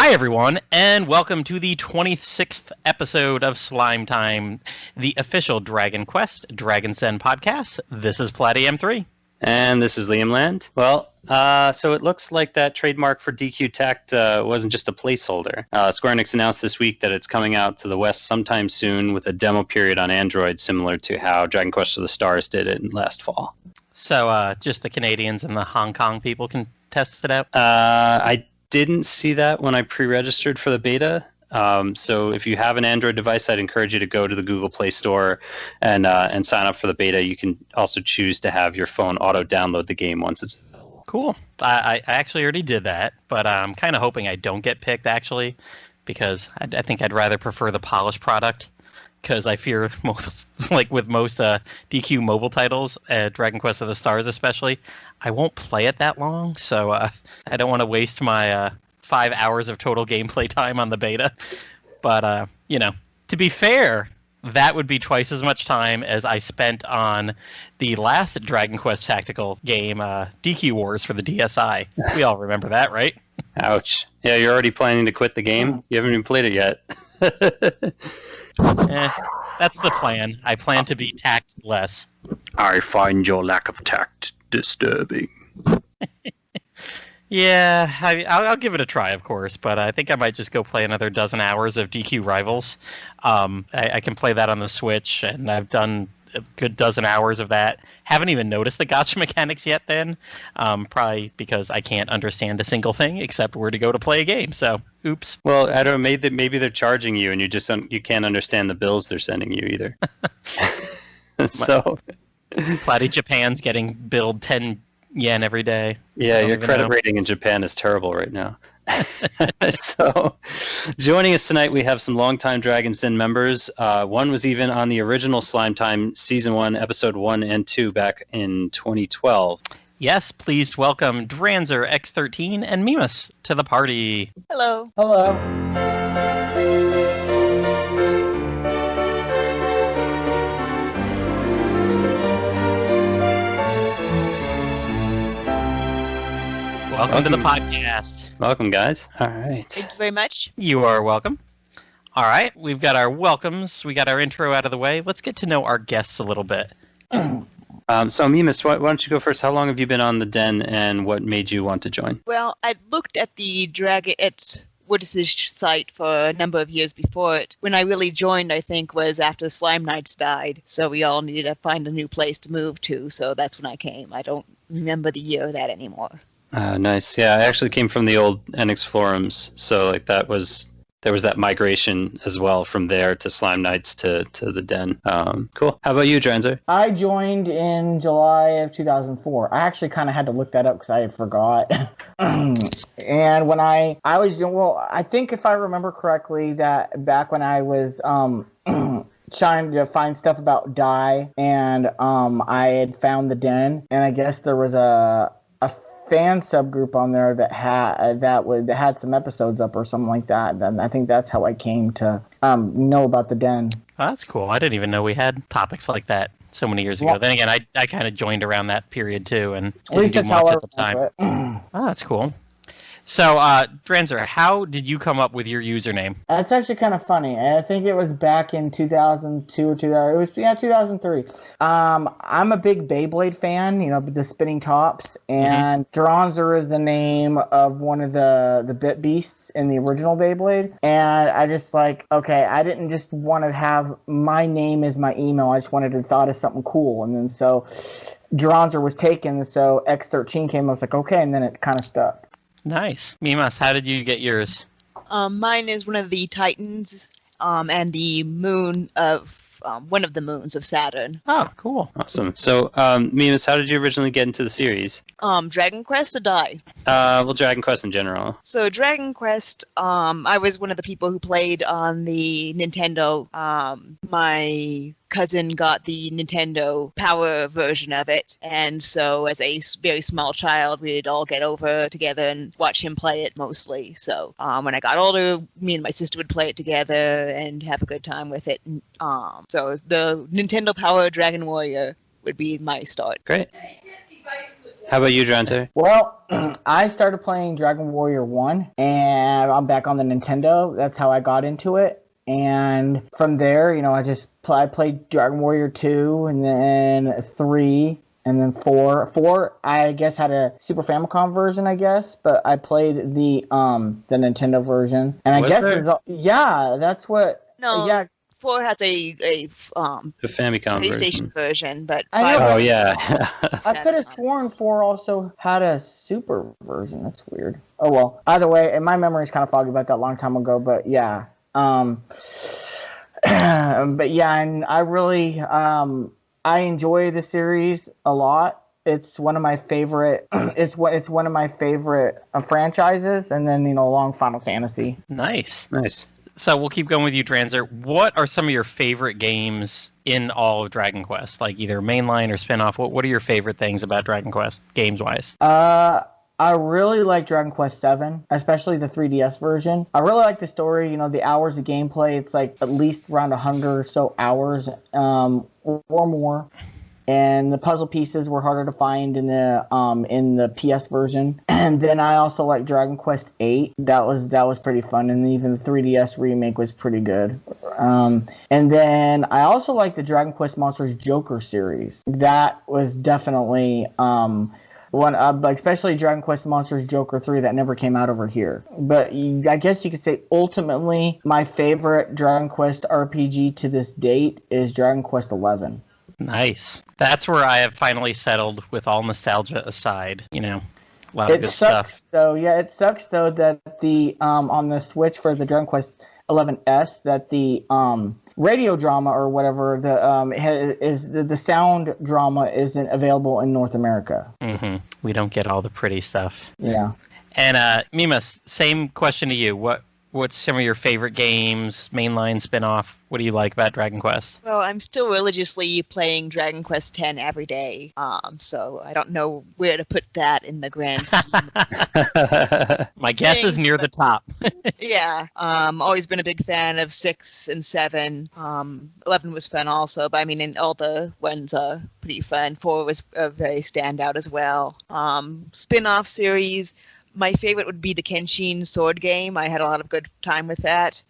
Hi, everyone, and welcome to the 26th episode of Slime Time, the official Dragon Quest Dragon's Den podcast. This is Plattym3. And this is Liamland. Well, so it looks like that trademark for DQ Tact wasn't just a placeholder. Square Enix announced this week that it's coming out to the West sometime soon with a demo period on Android, similar to how Dragon Quest of the Stars did it last fall. So just the Canadians and the Hong Kong people can test it out? I didn't see that when I pre-registered for the beta. So if you have an Android device, I'd encourage you to go to the Google Play Store and sign up for the beta. You can also choose to have your phone auto-download the game once it's available. Cool. I actually already did that, but I'm kind of hoping I don't get picked, actually, because I think I'd rather prefer the polished product, because I fear, with most DQ mobile titles, Dragon Quest of the Stars especially, I won't play it that long, so I don't want to waste my 5 hours of total gameplay time on the beta. But, to be fair, that would be twice as much time as I spent on the last Dragon Quest tactical game, DQ Wars for the DSi. We all remember that, right? Ouch. Yeah, you're already planning to quit the game? You haven't even played it yet. That's the plan. I plan to be tactless. I find your lack of tact disturbing. Yeah, I'll give it a try, of course, but I think I might just go play another dozen hours of DQ Rivals. I can play that on the Switch, and I've done a good dozen hours of that. Haven't even noticed the gacha mechanics yet then, probably because I can't understand a single thing except where to go to play a game, so oops. Well, I don't know, maybe they're charging you and you can't understand the bills they're sending you either. So Platty Japan's getting billed 10 yen every day. Yeah, your credit rating in Japan is terrible right now. So, joining us tonight, we have some longtime Dragon's Den members. One was even on the original Slime Time Season 1, Episode 1 and 2 back in 2012. Yes, please welcome DranzerX13 and Mimas to the party. Hello. Hello. Welcome to the podcast. Welcome, guys. All right. Thank you very much. You are welcome. All right, we've got our welcomes. We got our intro out of the way. Let's get to know our guests a little bit. So, Mimas, why don't you go first? How long have you been on the Den, and what made you want to join? Well, I looked at the Woodis's site for a number of years before it. When I really joined, I think, was after Slime Knights died. So we all needed to find a new place to move to. So that's when I came. I don't remember the year of that anymore. Nice. Yeah, I actually came from the old NX forums, so there was that migration as well from there to Slime Knights to the Den. Cool. How about you, Dranzer? I joined in July of 2004. I actually kind of had to look that up because I forgot. And when I think if I remember correctly, that back when I was trying to find stuff about Dai, and I had found the Den, and I guess there was a fan subgroup on there that had some episodes up or something like that. And I think that's how I came to know about the Den. Oh, that's cool. I didn't even know we had topics like that so many years ago. Well, then again, I kind of joined around that period too, and at least didn't do that's much how at the time. Oh, that's cool. So, Dranzer, how did you come up with your username? That's actually kind of funny. I think it was back in 2002 or 2003. I'm a big Beyblade fan, the spinning tops, and Dranzer is the name of one of the bit beasts in the original Beyblade. And I just I didn't just want to have my name as my email. I just wanted to thought of something cool. And then so Dranzer was taken, so X13 came. I was like, okay, and then it kind of stuck. Nice. Mimas, how did you get yours? Mine is one of the Titans and the moon of one of the moons of Saturn. Oh, cool. Awesome. So, Mimas, how did you originally get into the series? Dragon Quest or Dai? Well, Dragon Quest in general. So Dragon Quest, I was one of the people who played on the Nintendo. My cousin got the Nintendo Power version of it, and so as a very small child, we'd all get over together and watch him play it mostly. So when I got older, me and my sister would play it together and have a good time with it. So the Nintendo Power Dragon Warrior would be my start. Great. How about you, Dranzer? Well, I started playing Dragon Warrior 1, and I'm back on the Nintendo. That's how I got into it. And from there, I played Dragon Warrior 2, and then 3, and then 4. 4, I guess, had a Super Famicom version, I guess, but I played the Nintendo version. And I guess that's what... No. Yeah. 4 has a The Famicom PlayStation version, but I know. 5 Oh, yeah. I could have sworn 4 also had a Super version. That's weird. Oh, well. Either way, and my memory is kind of foggy about that a long time ago, but yeah. But yeah, and I really, I enjoy the series a lot. It's one of my favorite. It's one of my favorite franchises, and then along Final Fantasy. Nice. Nice. So we'll keep going with you, Dranzer. What are some of your favorite games in all of Dragon Quest? Like either mainline or spin-off? What are your favorite things about Dragon Quest, games-wise? I really like Dragon Quest VII, especially the 3DS version. I really like the story, the hours of gameplay. It's like at least around 100 or so hours, or more. And the puzzle pieces were harder to find in the PS version. And then I also like Dragon Quest VIII. That was pretty fun, and even the 3DS remake was pretty good. And then I also like the Dragon Quest Monsters Joker series. That was definitely one, especially Dragon Quest Monsters Joker 3 that never came out over here. But I guess you could say ultimately my favorite Dragon Quest RPG to this date is Dragon Quest XI. Nice. That's where I have finally settled with all nostalgia aside. A lot of good sucks, stuff. It sucks though that the on the Switch for the Dragon Quest XI that the radio drama or whatever the sound drama isn't available in North America. Mm-hmm. We don't get all the pretty stuff. Yeah. And Mimas, same question to you. What's some of your favorite games, mainline, spin-off? What do you like about Dragon Quest? Well, I'm still religiously playing Dragon Quest X every day, so I don't know where to put that in the grand scheme. My guess is near the top. Yeah, always been a big fan of 6 and 7. 11 was fun also, but I mean, and all the ones are pretty fun. 4 was very standout as well. Spin-off series. My favorite would be the Kenshin sword game. I had a lot of good time with that,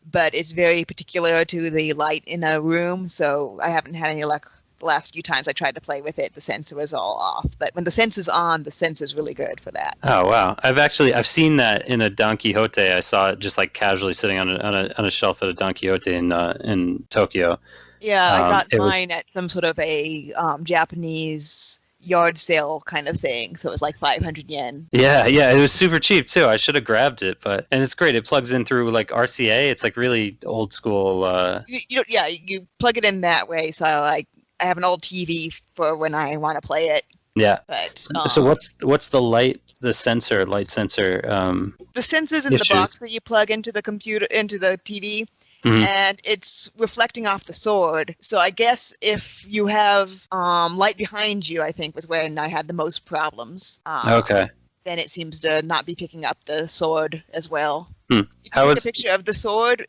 but it's very particular to the light in a room, so I haven't had any luck the last few times I tried to play with it. The sensor was all off, but when the sensor's on, the sensor's really good for that. Oh wow! I've seen that in a Don Quixote. I saw it just like casually sitting on a shelf at a Don Quixote in Tokyo. Yeah, I got mine at some sort of a Japanese yard sale kind of thing, so it was like 500 yen. Yeah, it was super cheap too. I should have grabbed it, and it's great. It plugs in through like RCA. It's like really old school. You plug it in that way. So I have an old TV for when I want to play it. Yeah. But so what's the light sensor? The sensor's in the box that you plug into the TV. Mm-hmm. And it's reflecting off the sword. So I guess if you have light behind you, I think was when I had the most problems. Okay. Then it seems to not be picking up the sword as well. Hmm. If you take a picture of the sword,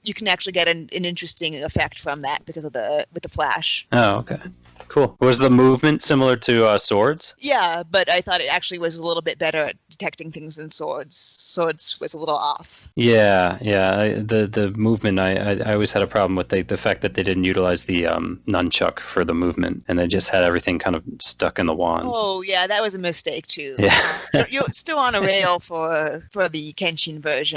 you can actually get an interesting effect from that because of with the flash. Oh, okay. Cool. Was the movement similar to swords? Yeah, but I thought it actually was a little bit better at detecting things than swords. Swords was a little off. Yeah. The movement, I always had a problem with the fact that they didn't utilize the nunchuck for the movement, and they just had everything kind of stuck in the wand. Oh, yeah, that was a mistake, too. Yeah. You're still on a rail for the Kenshin version.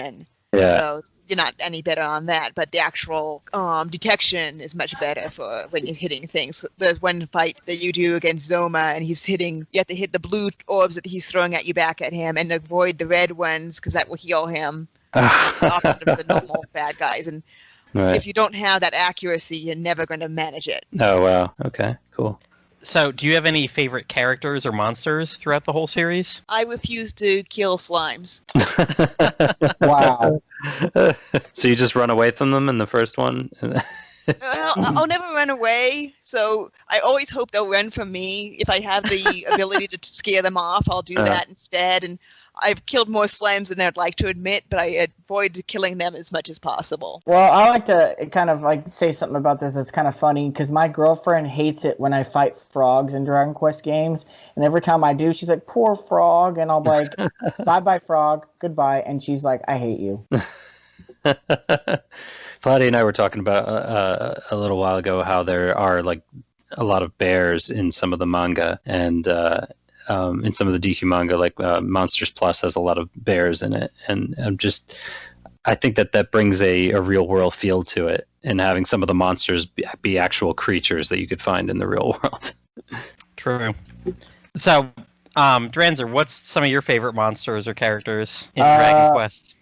Yeah. So you're not any better on that, but the actual detection is much better for when you're hitting things. There's one fight that you do against Zoma, and you have to hit the blue orbs that he's throwing at you back at him, and avoid the red ones because that will heal him. It's the opposite of the normal bad guys, and if you don't have that accuracy, you're never going to manage it. Oh wow! Okay, cool. So, do you have any favorite characters or monsters throughout the whole series? I refuse to kill slimes. Wow. So you just run away from them in the first one? I'll never run away, so I always hope they'll run from me. If I have the ability to scare them off, I'll do that instead. And I've killed more slimes than I'd like to admit, but I avoid killing them as much as possible. Well, I like to kind of like say something about this that's kind of funny because my girlfriend hates it when I fight frogs in Dragon Quest games, and every time I do, she's like, "Poor frog," and I'm like, "Bye bye frog, goodbye," and she's like, "I hate you." Flatty and I were talking about a little while ago how there are like a lot of bears in some of the manga, and in some of the DQ manga, like Monsters Plus has a lot of bears in it, and I think that brings a real world feel to it, and having some of the monsters be actual creatures that you could find in the real world. True. So, Dranzer, what's some of your favorite monsters or characters in Dragon Quest?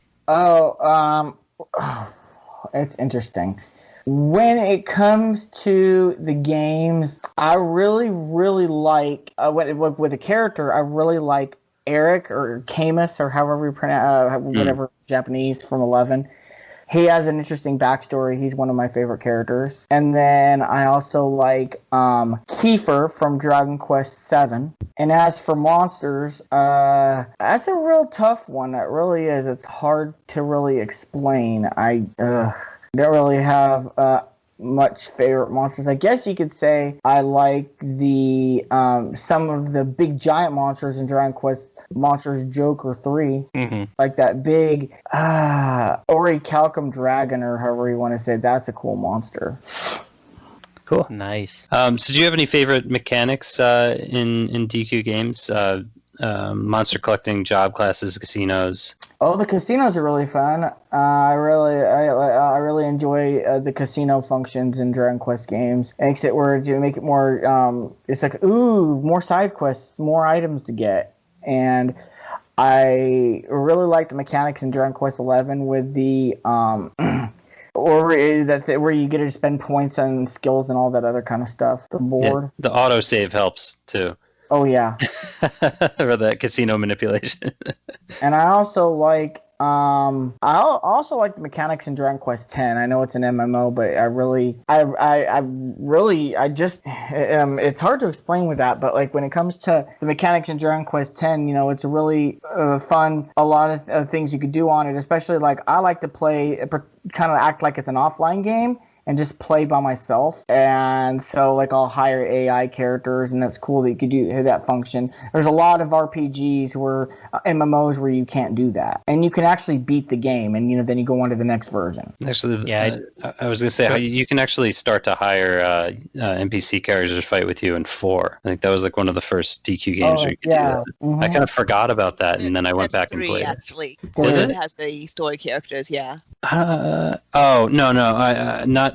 It's interesting. When it comes to the games, I really, really like with a character. I really like Eric or Camus or however you pronounce whatever Japanese from 11. He has an interesting backstory. He's one of my favorite characters. And then I also like Kiefer from Dragon Quest VII. And as for monsters, that's a real tough one. It really is. It's hard to really explain. I don't really have much favorite monsters. I guess you could say I like the some of the big giant monsters in Dragon Quest Monsters Joker 3. Like that big Orichalcum dragon, or however you want to say. That's a cool monster. Cool. Nice. So do you have any favorite mechanics in DQ games? Monster collecting, job classes, casinos. Oh, the casinos are really fun. I really enjoy the casino functions in Dragon Quest games. Except where you make it more, it's like, more side quests, more items to get. And I really like the mechanics in Dragon Quest 11 with the where you get to spend points on skills and all that other kind of stuff. The board. Yeah, the autosave helps too. Oh yeah. For that casino manipulation. And I also like the mechanics in Dragon Quest X. I know it's an MMO, but it's hard to explain with that. But like when it comes to the mechanics in Dragon Quest X, it's a really fun. A lot of things you could do on it, especially like I like to play, kind of act like it's an offline game and just play by myself. And so like I'll hire AI characters, and that's cool that you could do that function. There's a lot of RPGs where MMOs where you can't do that, and you can actually beat the game, and then you go on to the next version. Actually, yeah, I was gonna say how you can actually start to hire NPC characters to fight with you in 4. I think that was like one of the first DQ games where you could do that. Mm-hmm. I kind of forgot about that, and then I went back and played it. Actually, is it? Has the story characters? Yeah. No,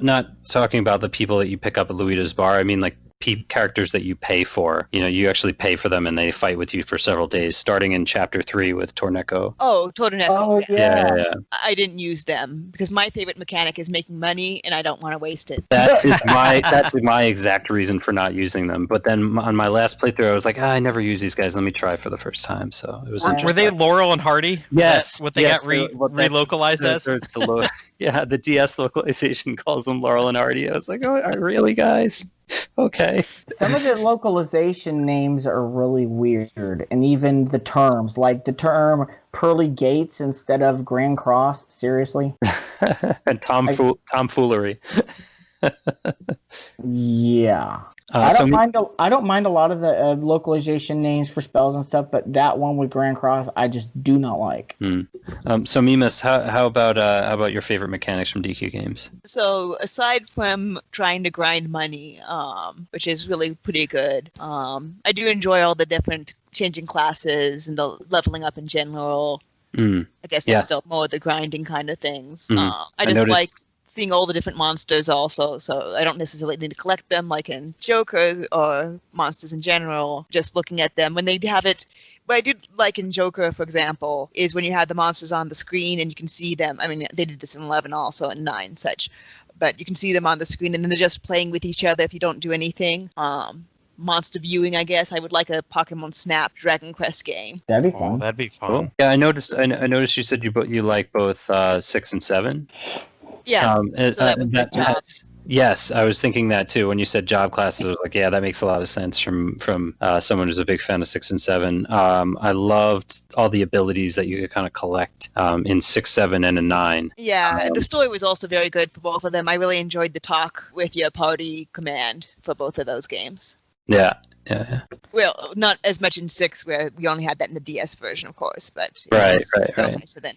not talking about the people that you pick up at Luida's bar. I mean like characters that you pay for. You actually pay for them, and they fight with you for several days, starting in chapter 3 with Torneko. Oh, Torneko. Oh, yeah. I didn't use them because my favorite mechanic is making money, and I don't want to waste it. That's my exact reason for not using them. But then on my last playthrough, I was like, I never use these guys. Let me try for the first time. So it was interesting. Were they Laurel and Hardy? Yes. What they got relocalized as? Yeah, the DS localization calls them Laurel and Hardy. I was like, oh, really, guys? Okay. Some of the localization names are really weird, and even the terms, like the term Pearly Gates instead of Grand Cross. Seriously. And tomfoolery. Yeah. I don't mind a lot of the localization names for spells and stuff, but that one with Grand Cross, I just do not like. So Mimas, how about your favorite mechanics from DQ games? So aside from trying to grind money, which is really pretty good, I do enjoy all the different changing classes and the leveling up in general. I guess that's still more the grinding kind of things. I just like seeing all the different monsters also, so I don't necessarily need to collect them like in Joker or monsters in general, just looking at them when they have it. What I did like in Joker, for example, is when you have the monsters on the screen and you can see them. I mean, they did this in 11 also, and 9 such, but you can see them on the screen and then they're just playing with each other if you don't do anything. Monster viewing, I guess. I would like a Pokemon Snap Dragon Quest game. That'd be fun. Oh, that'd be fun. Cool. Yeah, I noticed you said you like both 6 and 7. Yeah, so that was the job. Yes, I was thinking that too. When you said job classes, I was like, yeah, that makes a lot of sense from someone who's a big fan of 6 and 7. I loved all the abilities that you could kind of collect in 6, 7, and a 9. Yeah, the story was also very good for both of them. I really enjoyed the talk with your party command for both of those games. Yeah, yeah. Well, not as much in 6, where we only had that in the DS version, of course, but Right. nicer then.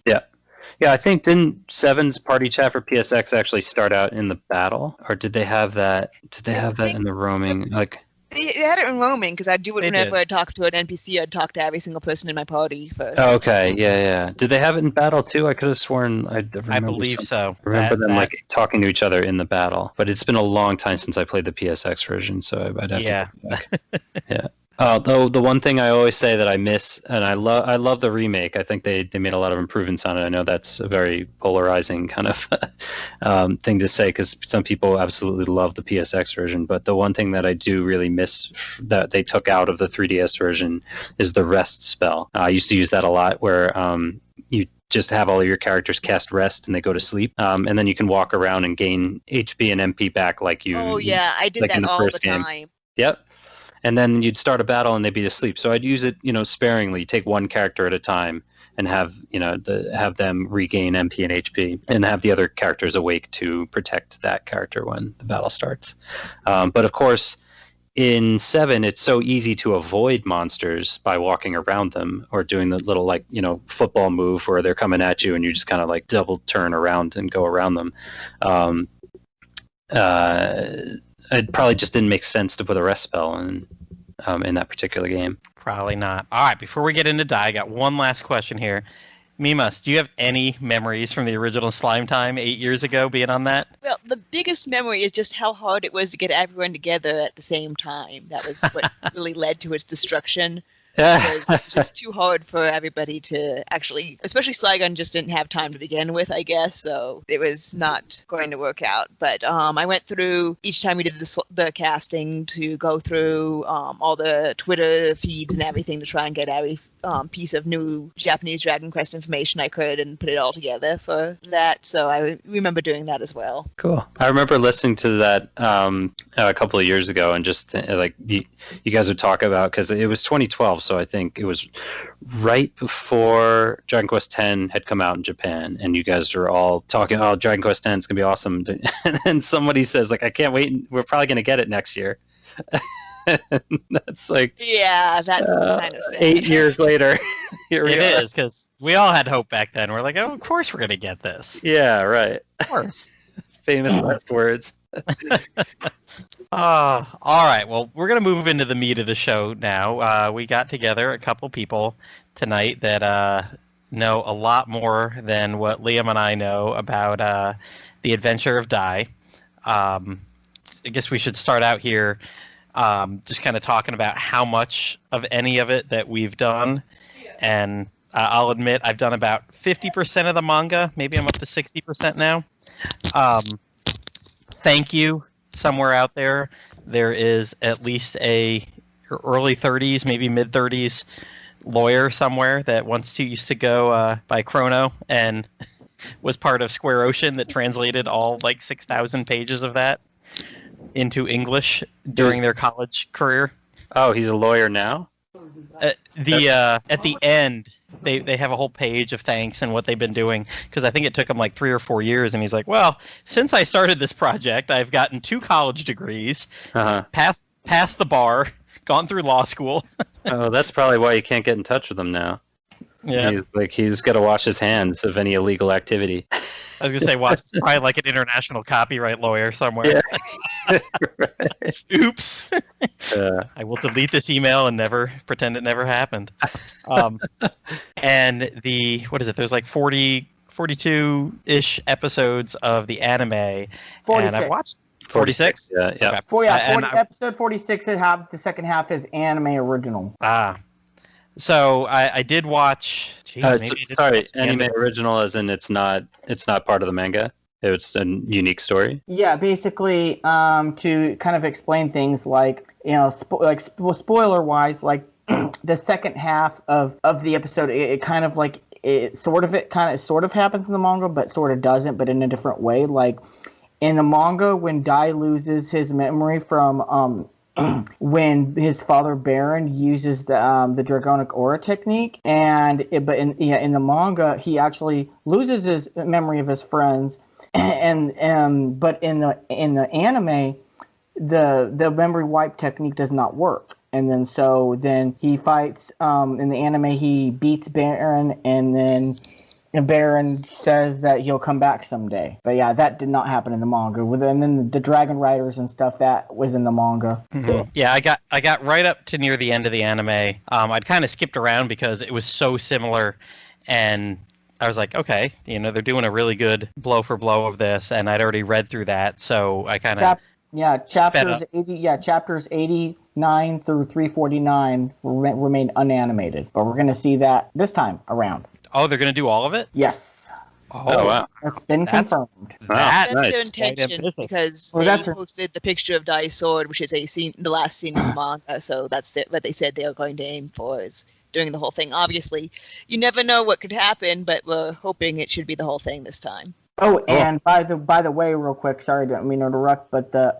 Yeah, I think didn't 7's party chat for PSX actually start out in the battle, or did they have that? Did they have that in the roaming? Like They had it in roaming, because I'd do it They whenever did. I talked to an NPC. I'd talk to every single person in my party first. oh, okay, yeah. Did they have it in battle too? I could have sworn I believe so. I remember them That- like talking to each other in the battle, but it's been a long time since I played the PSX version, so I'd have Yeah. to go back. Yeah. Though the one thing I always say that I miss, and I love the remake. I think they made a lot of improvements on it. I know that's a very polarizing kind of thing to say, because some people absolutely love the PSX version. But the one thing that I do really miss that they took out of the 3DS version is the rest spell. I used to use that a lot, where you just have all of your characters cast rest and they go to sleep, and then you can walk around and gain HP and MP back like you. Oh yeah, I did like in that the all first the game. time. Yep. And then you'd start a battle and they'd be asleep. So I'd use it, sparingly. Take one character at a time and have them regain MP and HP, and have the other characters awake to protect that character when the battle starts. But of course, in 7, it's so easy to avoid monsters by walking around them or doing the little football move where they're coming at you and you just kind of like double turn around and go around them. It probably just didn't make sense to put a rest spell in that particular game. Probably not. All right, before we get into Die, I got one last question here. Mimas, do you have any memories from the original Slime Time 8 years ago being on that? Well, the biggest memory is just how hard it was to get everyone together at the same time. That was what really led to its destruction. Because it was just too hard for everybody to actually, especially Slygun just didn't have time to begin with, I guess, so it was not going to work out. But I went through, each time we did the casting, to go through all the Twitter feeds and everything to try and get every piece of new Japanese Dragon Quest information I could and put it all together for that, so I remember doing that as well. Cool. I remember listening to that a couple of years ago, and just like you guys would talk about, because it was 2012, so I think it was right before Dragon Quest X had come out in Japan, and you guys were all talking, oh, Dragon Quest X is going to be awesome. And then somebody says, like, I can't wait, we're probably going to get it next year. That's like, yeah, that's kind of sad. 8 years later. Here we It are. is, because we all had hope back then. We're like, oh, of course we're going to get this. Yeah, right. Of course. Famous last words. All right. Well, we're going to move into the meat of the show now. We got together a couple people tonight that know a lot more than what Liam and I know about the adventure of Die. I guess we should start out here just kind of talking about how much of any of it that we've done. And I'll admit I've done about 50% of the manga. Maybe I'm up to 60% now. Thank you. Somewhere out there, there is at least a early 30s, maybe mid 30s lawyer somewhere that used to go by Chrono and was part of Square Ocean that translated all like 6,000 pages of that into English during their college career. Oh, he's a lawyer now? At the end, they have a whole page of thanks and what they've been doing, because I think it took him like 3 or 4 years, and he's like, well, since I started this project, I've gotten 2 college degrees, passed the bar, gone through law school. Oh, that's probably why you can't get in touch with him now. Yeah, He's got to wash his hands of any illegal activity. I was gonna say, watch, probably like an international copyright lawyer somewhere. Yeah. Right. Oops. I will delete this email and never pretend it never happened. And there's like 42-ish episodes of the anime, 46. and I've watched 46. Yeah. Okay. Episode 46 and half. The second half is anime original. So I did watch. Anime original, as in it's not part of the manga. It's a unique story. Yeah, basically, to kind of explain things like, spoiler wise, like the second half of the episode, it kind of like it sort of happens in the manga, but sort of doesn't, but in a different way. Like in the manga, when Dai loses his memory from when his father Baron uses the Dragonic Aura technique, but in the manga he actually loses his memory of his friends, but in the anime the memory wipe technique does not work. And then he fights in the anime, he beats Baron, and then Baron says that he'll come back someday. But yeah, that did not happen in the manga. And then the Dragon Riders and stuff, that was in the manga. Mm-hmm. Yeah, I got right up to near the end of the anime. I'd kind of skipped around because it was so similar, and I was like, okay, they're doing a really good blow for blow of this, and I'd already read through that, so I kind of chapters 89 through 349 remain unanimated, but we're going to see that this time around. Oh, they're going to do all of it? Yes. Oh, wow. That's been confirmed. That's nice. their intention, because they posted the picture of Dai's sword, which is the last scene in the manga, so that's what they said they were going to aim for, is doing the whole thing. Obviously, you never know what could happen, but we're hoping it should be the whole thing this time. Oh, and by the way, real quick, sorry, I didn't mean to interrupt, but the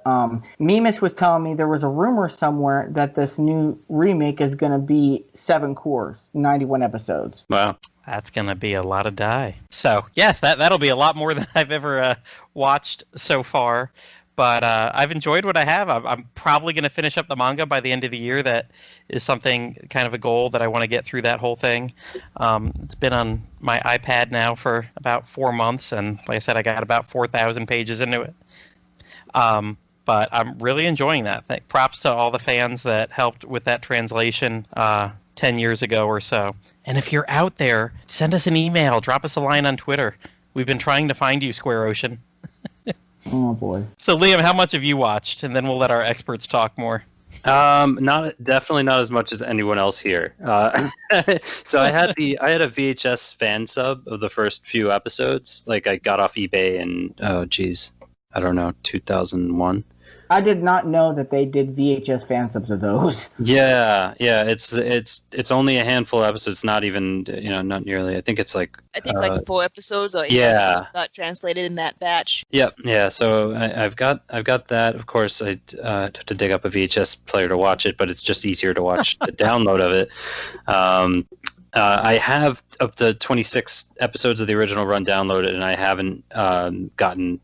Mimas was telling me there was a rumor somewhere that this new remake is going to be 7 cours, 91 episodes. Wow. That's going to be a lot of Dai. So, yes, that'll be a lot more than I've ever watched so far. But I've enjoyed what I have. I'm probably going to finish up the manga by the end of the year. That is something, kind of a goal that I want to get through that whole thing. It's been on my iPad now for about 4 months, and like I said, I got about 4,000 pages into it. But I'm really enjoying that. Props to all the fans that helped with that translation 10 years ago or so. And if you're out there, send us an email, drop us a line on Twitter. We've been trying to find you, Square Ocean. Oh boy. So Liam, how much have you watched? And then we'll let our experts talk more. Definitely not as much as anyone else here. So I had a VHS fan sub of the first few episodes. Like, I got off eBay in I don't know, 2001. I did not know that they did VHS fan subs of those. Yeah. It's only a handful of episodes. Not even, not nearly. I think it's like 4 episodes or 8 yeah. episodes got translated in that batch. Yep. Yeah. So I've got that. Of course, I have to dig up a VHS player to watch it, but it's just easier to watch the download of it. I have up to 26 episodes of the original run downloaded, and I haven't gotten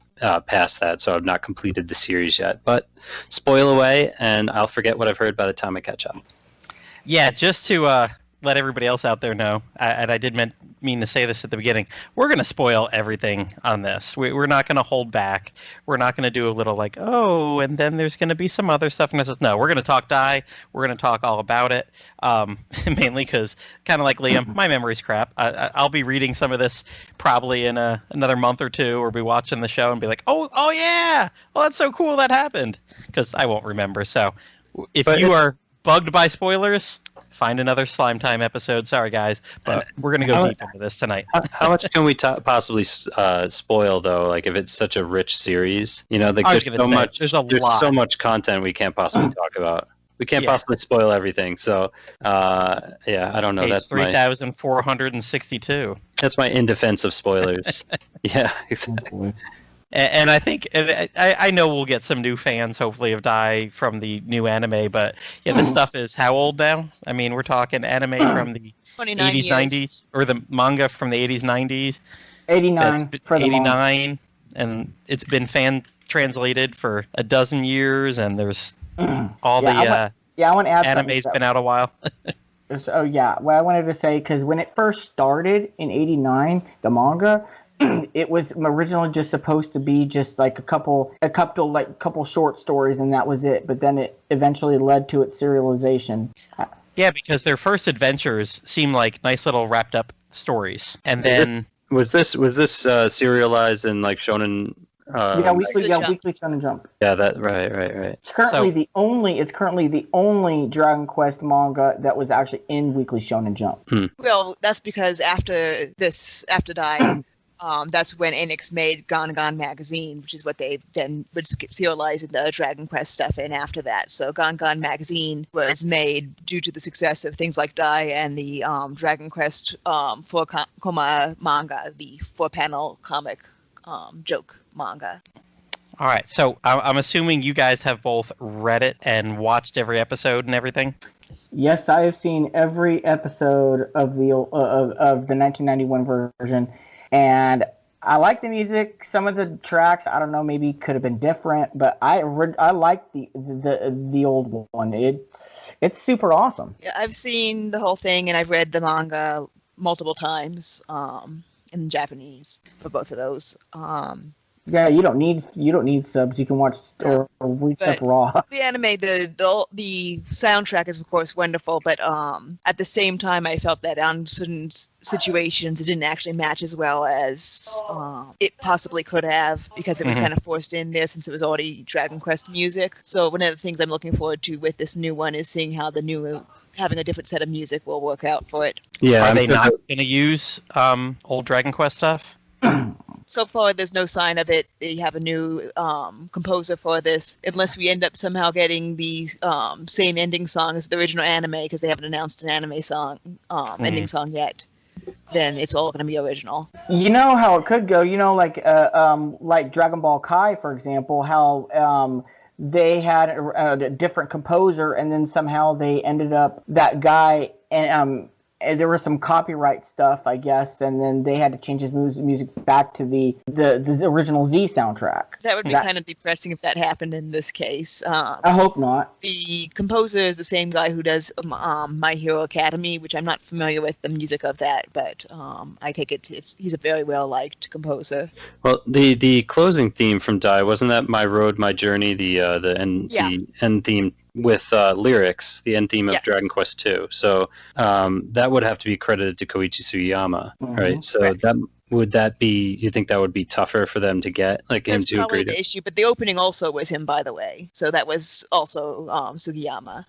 past that, so I've not completed the series yet. But spoil away, and I'll forget what I've heard by the time I catch up. Yeah, just to let everybody else out there know, and I did mean to say this at the beginning, we're going to spoil everything on this. We're not going to hold back. We're not going to do a little like, oh, and then there's going to be some other stuff. No, we're going to talk Dai. We're going to talk all about it, mainly because, kind of like Liam, my memory's crap. I'll be reading some of this probably in another month or two, or be watching the show and be like, oh yeah, well, that's so cool that happened, because I won't remember. So if you are bugged by spoilers, find another Slime Time episode. Sorry, guys, but we're going to go deep into this tonight. How much can we possibly spoil, though? Like, if it's such a rich series, there's so much content we can't possibly talk about. We can't possibly spoil everything. So, I don't know. That's 3,462. That's my in defense of spoilers. Yeah, exactly. And I think I know we'll get some new fans, hopefully, of Dai from the new anime. But yeah, this stuff is how old now? I mean, we're talking anime from the 80s, years. 90s, or the manga from the 80s, 90s. 89 for the 89, and it's been fan translated for a dozen years, and there's all I want to add anime's been out a while. So yeah, what I wanted to say, because when it first started in '89, the manga, it was originally just supposed to be just like a couple short stories, and that was it. But then it eventually led to its serialization. Yeah, because their first adventures seem like nice little wrapped up stories, and then was this serialized in like Shonen? Weekly Shonen Jump. Yeah, that right. It's currently the only Dragon Quest manga that was actually in Weekly Shonen Jump. Well, that's because after Dai, that's when Enix made Gon Magazine, which is what they then would serialize in the Dragon Quest stuff in after that. So Gon Magazine was made due to the success of things like Dai and the Dragon Quest 4-koma manga, the 4-panel comic joke manga. All right, so I'm assuming you guys have both read it and watched every episode and everything. Yes, I have seen every episode of the 1991 version, and I like the music. Some of the tracks, I don't know, maybe could have been different, but I like the old one. It's super awesome. Yeah, I've seen the whole thing and I've read the manga multiple times in Japanese for both of those. Yeah, you don't need subs. You can watch or read stuff raw. The anime, the soundtrack is of course wonderful, but at the same time, I felt that on certain situations it didn't actually match as well as it possibly could have, because it was kind of forced in there since it was already Dragon Quest music. So one of the things I'm looking forward to with this new one is seeing how the new having a different set of music will work out for it. Yeah, Are they not going to use old Dragon Quest stuff? So far, there's no sign of it. They have a new composer for this, unless we end up somehow getting the same ending song as the original anime, because they haven't announced an anime song ending song yet. Then it's all going to be original. You know how it could go. You know, like Dragon Ball Kai, for example, how they had a different composer, and then somehow they ended up that guy and there was some copyright stuff, I guess, and then they had to change his music back to the original Z soundtrack. That would be kind of depressing if that happened in this case. I hope not. The composer is the same guy who does My Hero Academy, which I'm not familiar with the music of that, but I take it he's a very well-liked composer. Well, the closing theme from Dai, wasn't that My Road, My Journey, the end theme with lyrics, the end theme of Dragon Quest II. So that would have to be credited to Koichi Sugiyama, right? So you think that would be tougher for them to get, like him to agree to? That's the issue, but the opening also was him, by the way. So that was also Sugiyama.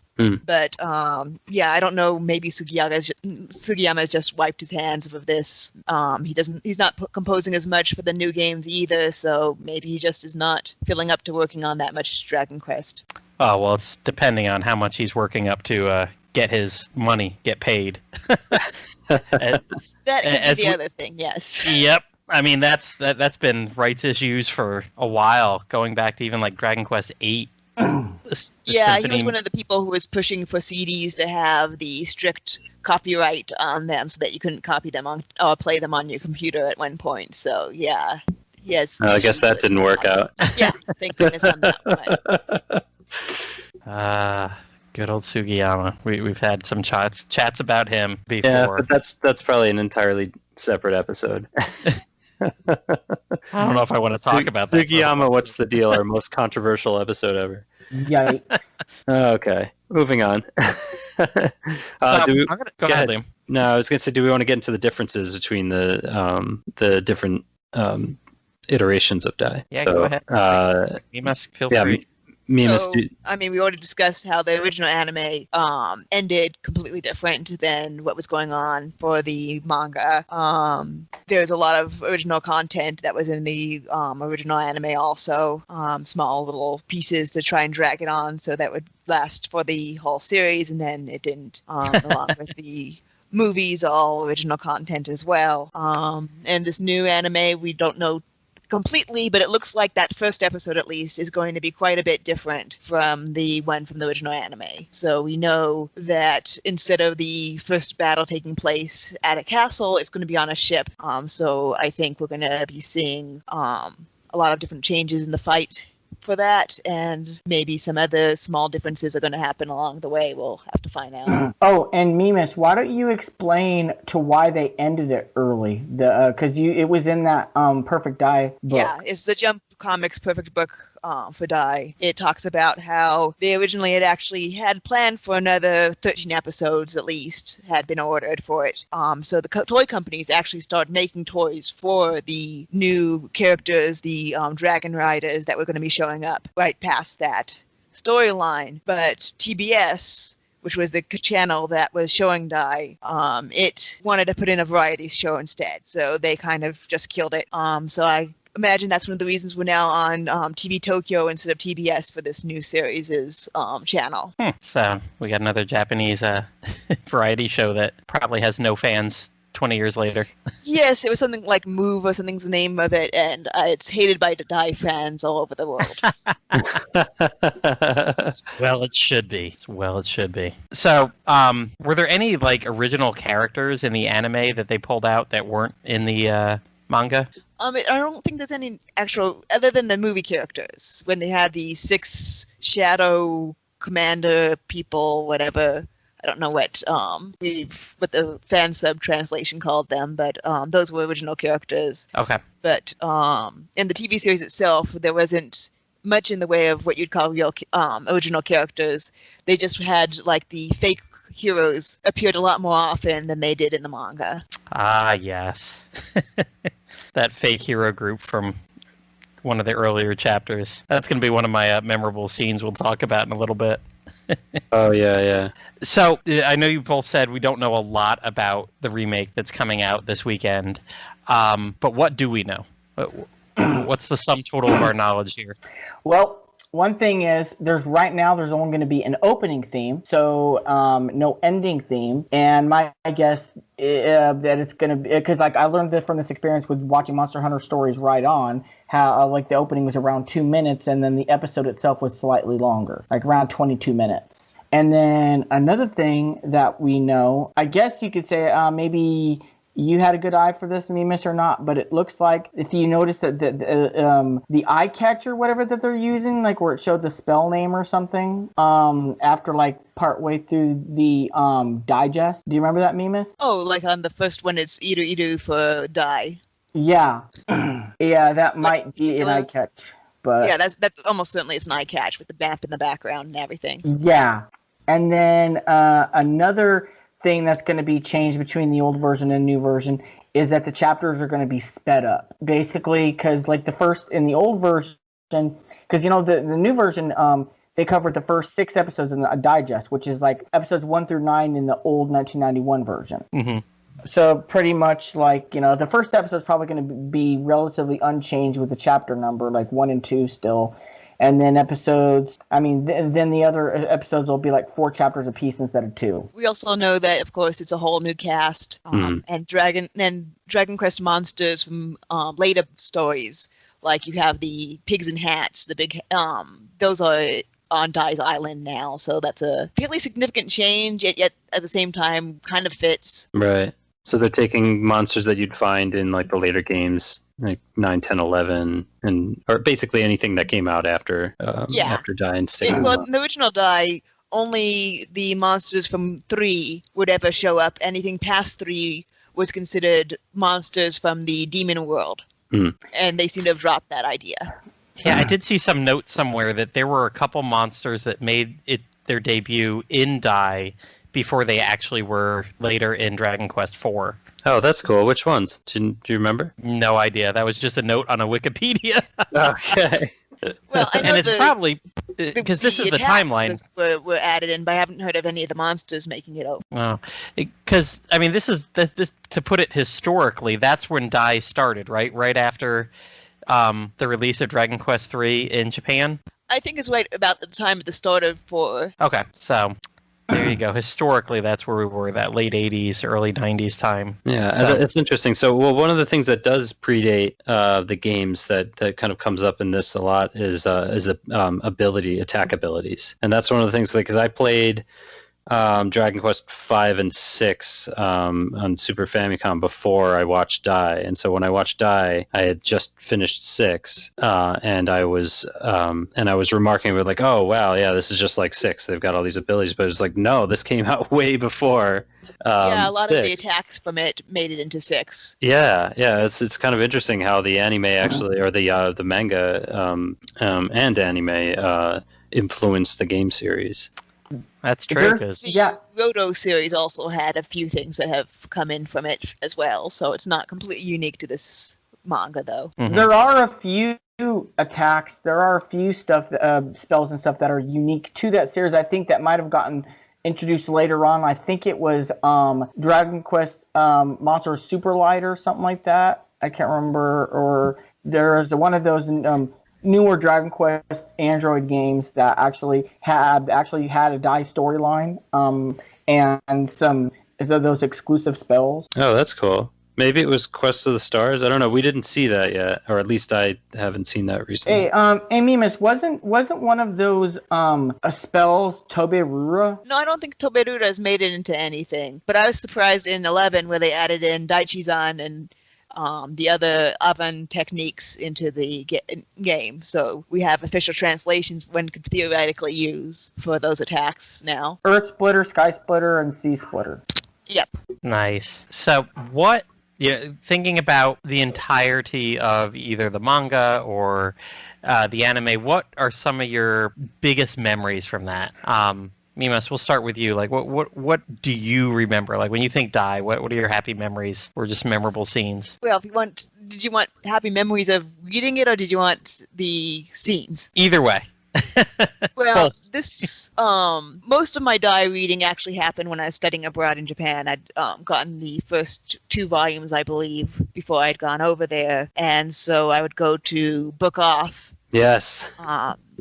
But I don't know. Maybe Sugiyama has just wiped his hands of this. He's not composing as much for the new games either. So maybe he just is not filling up to working on that much Dragon Quest. Oh, well, it's depending on how much he's working up to get his money, get paid. That is the other thing, yes. Yep. I mean, that's been rights issues for a while, going back to even like Dragon Quest VIII. He was one of the people who was pushing for CDs to have the strict copyright on them so that you couldn't copy them on or play them on your computer at one point. So, yeah. Yes. I guess that didn't work out. Yeah, thank goodness on that one. Good old Sugiyama. We've had some chats about him before. Yeah, but that's probably an entirely separate episode. I don't know if I want to talk about that. Sugiyama, what's the deal? Our most controversial episode ever. Yeah. Okay, moving on. Go ahead, Liam. No, I was going to say, do we want to get into the differences between the different iterations of Dai? Yeah, go ahead. Mimas, feel free. Mimas, we already discussed how the original anime ended completely different than what was going on for the manga. There's a lot of original content that was in the original anime also, small little pieces to try and drag it on so that would last for the whole series, and then it didn't, along with the movies, all original content as well. And this new anime, we don't know completely, but it looks like that first episode at least is going to be quite a bit different from the one from the original anime. So we know that instead of the first battle taking place at a castle, it's going to be on a ship. So I think we're going to be seeing a lot of different changes in the fight for that, and maybe some other small differences are going to happen along the way. We'll have to find out. Oh, and Mimas, why don't you explain to why they ended it early? Because it was in that Perfect Dai book. Yeah, it's the Jump Comics Perfect Book for Dai. It talks about how they originally had planned for another 13 episodes at least, had been ordered for it. So the toy companies actually started making toys for the new characters, the Dragon Riders that were going to be showing up right past that storyline. But TBS, which was the channel that was showing Dai, it wanted to put in a variety show instead. So they kind of just killed it. So I imagine that's one of the reasons we're now on TV Tokyo instead of TBS for this new series' channel. So we got another Japanese variety show that probably has no fans 20 years later. Yes, it was something like Move or something's the name of it, and it's hated by Die fans all over the world. Well, it should be. Well, it should be. So, were there any like original characters in the anime that they pulled out that weren't in the manga? I don't think there's any actual, other than the movie characters, when they had the 6 shadow commander people, whatever. I don't know what the fan sub translation called them, but those were original characters. Okay. But in the TV series itself, there wasn't much in the way of what you'd call real original characters. They just had like the fake heroes appeared a lot more often than they did in the manga. Ah, yes. That fake hero group from one of the earlier chapters. That's going to be one of my memorable scenes we'll talk about in a little bit. Oh, yeah. So, I know you both said we don't know a lot about the remake that's coming out this weekend, but what do we know? What's the sum total of our knowledge here? Well, one thing is, there's only going to be an opening theme, so no ending theme. And my guess that it's going to be, because like I learned this from this experience with watching Monster Hunter Stories Right On, how like the opening was around 2 minutes, and then the episode itself was slightly longer, like around 22 minutes. And then another thing that we know, I guess you could say maybe you had a good eye for this, Mimas, or not, but it looks like if you notice that the eye catcher, whatever that they're using, like where it showed the spell name or something, after like partway through the digest. Do you remember that, Mimas? Oh, like on the first one, it's Iru for die. Yeah, yeah, that might be an eye catch, but yeah, that's almost certainly it's an eye catch with the map in the background and everything. Yeah, and then another thing that's going to be changed between the old version and new version is that the chapters are going to be sped up, basically, because like in the old version, because the new version, they covered the first 6 episodes in a digest, which is like episodes 1 through 9 in the old 1991 version. Mm-hmm. So pretty much like, the first episode is probably going to be relatively unchanged with the chapter number, like 1 and 2 still. And then then the other episodes will be like 4 chapters apiece instead of 2. We also know that, of course, it's a whole new cast, and Dragon Quest monsters from later stories. Like you have the pigs in hats, the big, those are on Dai's Island now. So that's a fairly significant change, yet at the same time kind of fits. Right. So they're taking monsters that you'd find in like the later games, like 9, 10, 11, or basically anything that came out after Dai and sticking. Well, in the original Dai, only the monsters from 3 would ever show up. Anything past 3 was considered monsters from the demon world, and they seem to have dropped that idea. Yeah, I did see some note somewhere that there were a couple monsters that made their debut in Dai before they actually were later in Dragon Quest IV. Oh, that's cool. Which ones? Do you remember? No idea. That was just a note on a Wikipedia. Okay. Well, I know and it's probably because this is the timeline. Were added in, but I haven't heard of any of the monsters making it over. Well, because this is this to put it historically. That's when Dai started, right? Right after the release of Dragon Quest III in Japan. I think it's right about the time of the start of 4. Okay, so there you go. Historically, that's where we were, that late 80s, early 90s time. Yeah, so it's interesting. So, one of the things that does predate the games that kind of comes up in this a lot is attack abilities. And that's one of the things, because I played Dragon Quest 5 and 6 on Super Famicom before I watched Dai, and so when I watched Dai, I had just finished 6, and I was remarking about like, oh wow, yeah, this is just like 6. They've got all these abilities, but it's like, no, this came out way before. Yeah, a lot 6. of the attacks from it made it into 6. Yeah, it's kind of interesting how the anime actually, or the manga and anime influenced the game series. That's true. The Roto series also had a few things that have come in from it as well, so it's not completely unique to this manga, though. Mm-hmm. There are a few attacks. There are a few spells and stuff that are unique to that series. I think that might have gotten introduced later on. I think it was Dragon Quest Monster Super Light or something like that. I can't remember. Or there's one of those newer Dragon Quest Android games that actually had a Dai storyline and some Is that those exclusive spells? Oh, that's cool. Maybe it was Quest of the Stars. I don't know. We didn't see that yet, or at least I haven't seen that recently. Hey, Mimas, wasn't one of those spells Toberura? No, I don't think Toberura has made it into anything. But I was surprised in 11 where they added in Daichizan and the other Avan techniques into the game. So we have official translations one could theoretically use for those attacks now. Earth Splitter, Sky Splitter, and Sea Splitter. Yep. Nice. So what, thinking about the entirety of either the manga or the anime, what are some of your biggest memories from that? Mimas, we'll start with you. Like, what do you remember? Like, when you think Dai, what are your happy memories or just memorable scenes? Well, did you want happy memories of reading it, or did you want the scenes? Either way. Well, this most of my Dai reading actually happened when I was studying abroad in Japan. I'd gotten the first 2 volumes, I believe, before I'd gone over there, and so I would go to book off. Yes.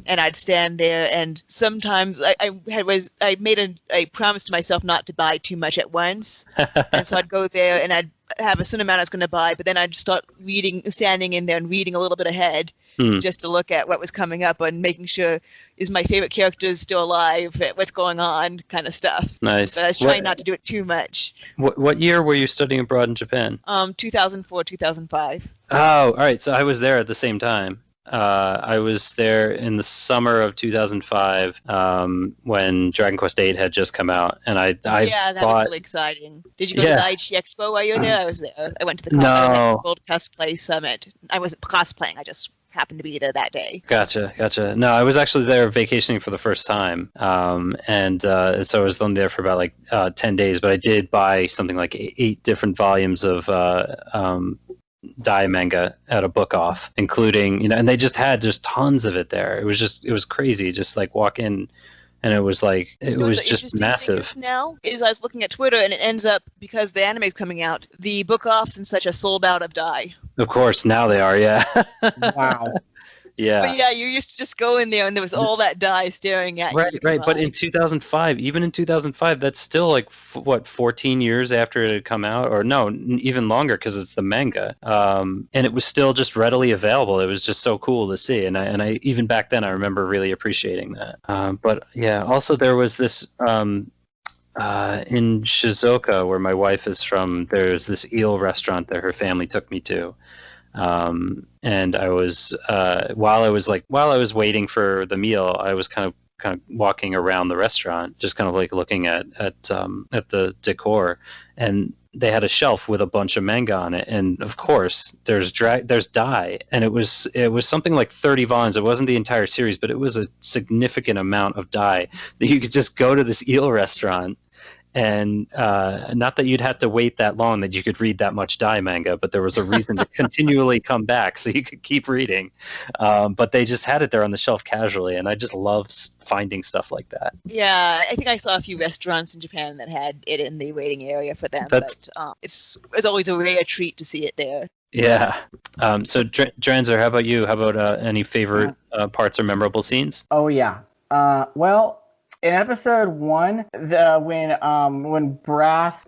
And I'd stand there, and sometimes I made a promise to myself not to buy too much at once, and so I'd go there and I'd have a certain amount I was going to buy, but then I'd start standing in there and reading a little bit ahead, just to look at what was coming up and making sure, is my favorite character still alive, what's going on, kind of stuff. Nice. But I was trying not to do it too much. What year were you studying abroad in Japan? 2004, 2005. Oh, all right. So I was there at the same time. I was there in the summer of 2005 when Dragon Quest VIII had just come out, and I that was really exciting. Did you go to the Aichi Expo while you were there? I was there. I went to the World Cosplay Summit. I wasn't cosplaying. I just happened to be there that day. Gotcha. No, I was actually there vacationing for the first time, and so I was only there for about like 10 days. But I did buy something like 8 different volumes of Dai manga at a book off, including, and they just had tons of it there. It was crazy. Just like walk in, and it was like it was just massive. Now is I was looking at Twitter, and it ends up, because the anime is coming out, the book offs and such are sold out of Dai. Of course, now they are. Yeah. Wow. Yeah. But yeah, you used to just go in there and there was all that Dai staring at you. Right. But in 2005, even in 2005, that's still like, 14 years after it had come out? Or no, even longer, because it's the manga. And it was still just readily available. It was just so cool to see. And I even back then, I remember really appreciating that. But yeah, also there was this... in Shizuoka, where my wife is from, there's this eel restaurant that her family took me to. And I was while I was waiting for the meal, I was kind of walking around the restaurant, just kind of like looking at the decor, and they had a shelf with a bunch of manga on it, and of course there's Dai, and it was something like 30 volumes. It wasn't the entire series, but it was a significant amount of Dai that you could just go to this eel restaurant. And not that you'd have to wait that long that you could read that much Dai manga, but there was a reason to continually come back so you could keep reading. But they just had it there on the shelf casually, and I just love finding stuff like that. Yeah, I think I saw a few restaurants in Japan that had it in the waiting area for them. But it's always a rare treat to see it there. Yeah. So Dranzer, how about you? How about any favorite parts or memorable scenes? Oh yeah. Well, in episode 1, when Brass,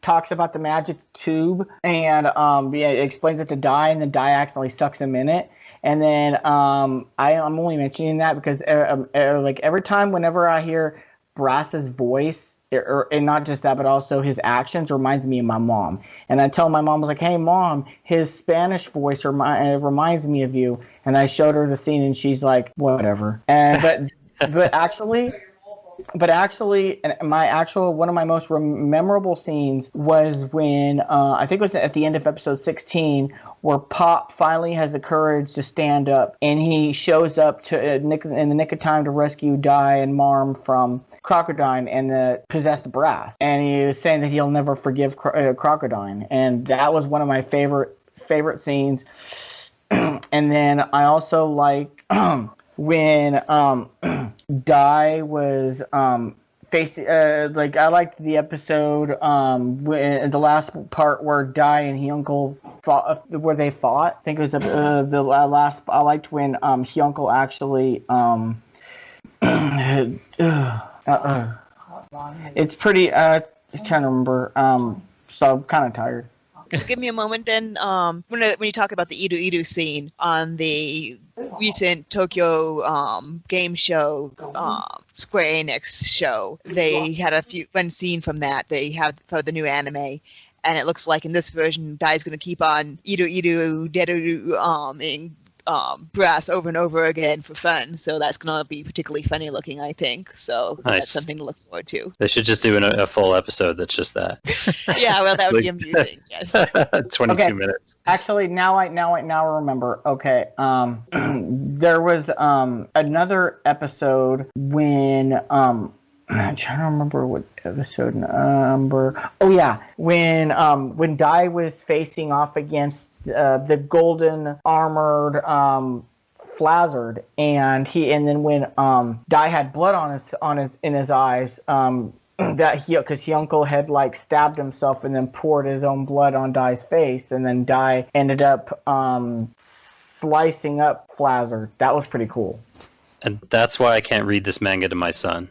talks about the magic tube and explains it to Dai, and then Dai accidentally sucks him in it, and then I'm only mentioning that because like every time whenever I hear Brass's voice, and not just that, but also his actions, reminds me of my mom. And I tell my mom, I was like, "Hey, Mom, his Spanish voice reminds me of you." And I showed her the scene, and she's like, "Whatever." And but actually, one of my most memorable scenes was when I think it was at the end of episode 16, where Pop finally has the courage to stand up, and he shows up to in the nick of time to rescue Dai and Marm from Crocodile and the possessed Brass. And he was saying that he'll never forgive Crocodile, and that was one of my favorite scenes. And then I also like when Dai was facing like I liked the episode when the last part where Dai and Hyunko fought, where they fought. I think it was the last. I liked when Hyunko actually It's pretty. I'm trying to remember. So I'm kind of tired. Give me a moment then. When you talk about the Idu Idu scene on the recent Tokyo game show, Square Enix show, they had one scene from that they have for the new anime, and it looks like in this version, Dai's going to keep on Idu Idu Deru in brass over and over again for fun. So that's going to be particularly funny looking, I think. So Nice. That's something to look forward to. They should just do a full episode that's just that. Yeah, well, that would be amusing. Yes. 22 minutes. Actually, now I remember. Okay, there was another episode when I'm trying to remember what episode number. Oh yeah, when Dai was facing off against the golden armored Flazzard, and then when Dai had blood in his eyes, that because Hyunko had like stabbed himself and then poured his own blood on Dai's face, and then Dai ended up slicing up Flazzard. That was pretty cool. And that's why I can't read this manga to my son.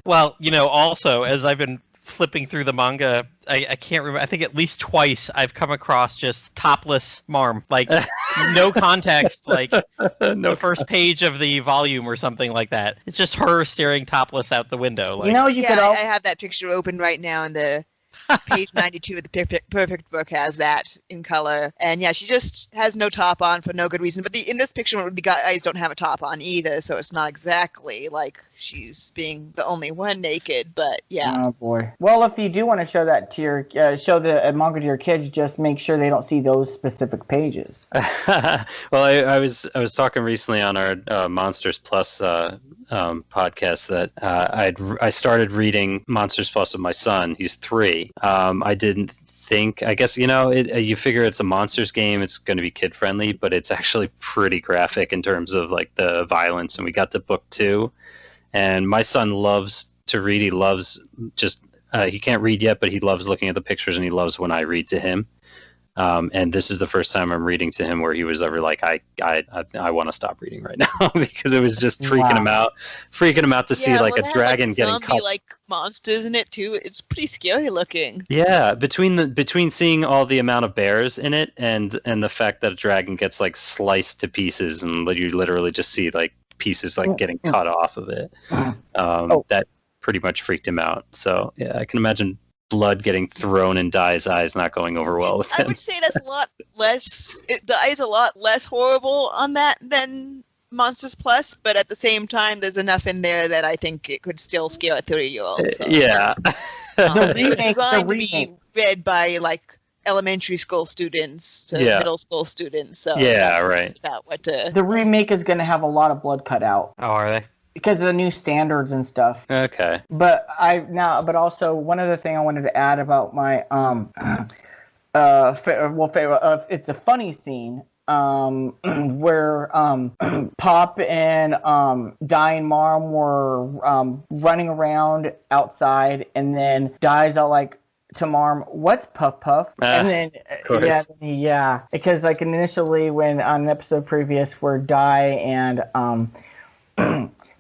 Well, also, as I've been flipping through the manga, I can't remember. I think at least twice I've come across just topless Marm, like no context, like the first page of the volume or something like that. It's just her staring topless out the window. Like, I have that picture open right now, and the page 92 of the perfect book has that in color. And yeah, she just has no top on for no good reason. But in this picture, the guys don't have a top on either, so it's not exactly like she's being the only one naked. But yeah. Oh boy. Well, if you do want to show that to your show the manga to your kids, just make sure they don't see those specific pages. Well, I was talking recently on our Monsters Plus podcast that I started reading Monsters Plus with my son. He's 3. I didn't think. I guess you figure it's a monsters game. It's going to be kid friendly, but it's actually pretty graphic in terms of like the violence. And we got to book 2, and my son loves to read. He loves he can't read yet, but he loves looking at the pictures, and he loves when I read to him. And this is the first time I'm reading to him where he was ever like, I want to stop reading right now because it was just freaking him out to see like a dragon getting cut. Like monsters in it too. It's pretty scary looking. Yeah, between seeing all the amount of bears in it and the fact that a dragon gets like sliced to pieces and you literally just see like pieces like getting cut off of it, that pretty much freaked him out. So yeah, I can imagine blood getting thrown in Dai's eyes not going over well with him. I would say that's a lot less. Dai's a lot less horrible on that than Monsters Plus, but at the same time, there's enough in there that I think it could still scare a 3-year-old. So. Yeah. It was designed to be read by like elementary school students to middle school students. So yeah, right. About what to... The remake is going to have a lot of blood cut out. Oh, are they? Because of the new standards and stuff. Okay. But also one other thing I wanted to add about my it's a funny scene where Pop and Dai and Marm were running around outside, and then Dai's all like to Marm, "What's Puff Puff?" And then because like initially when on an episode previous where Dai and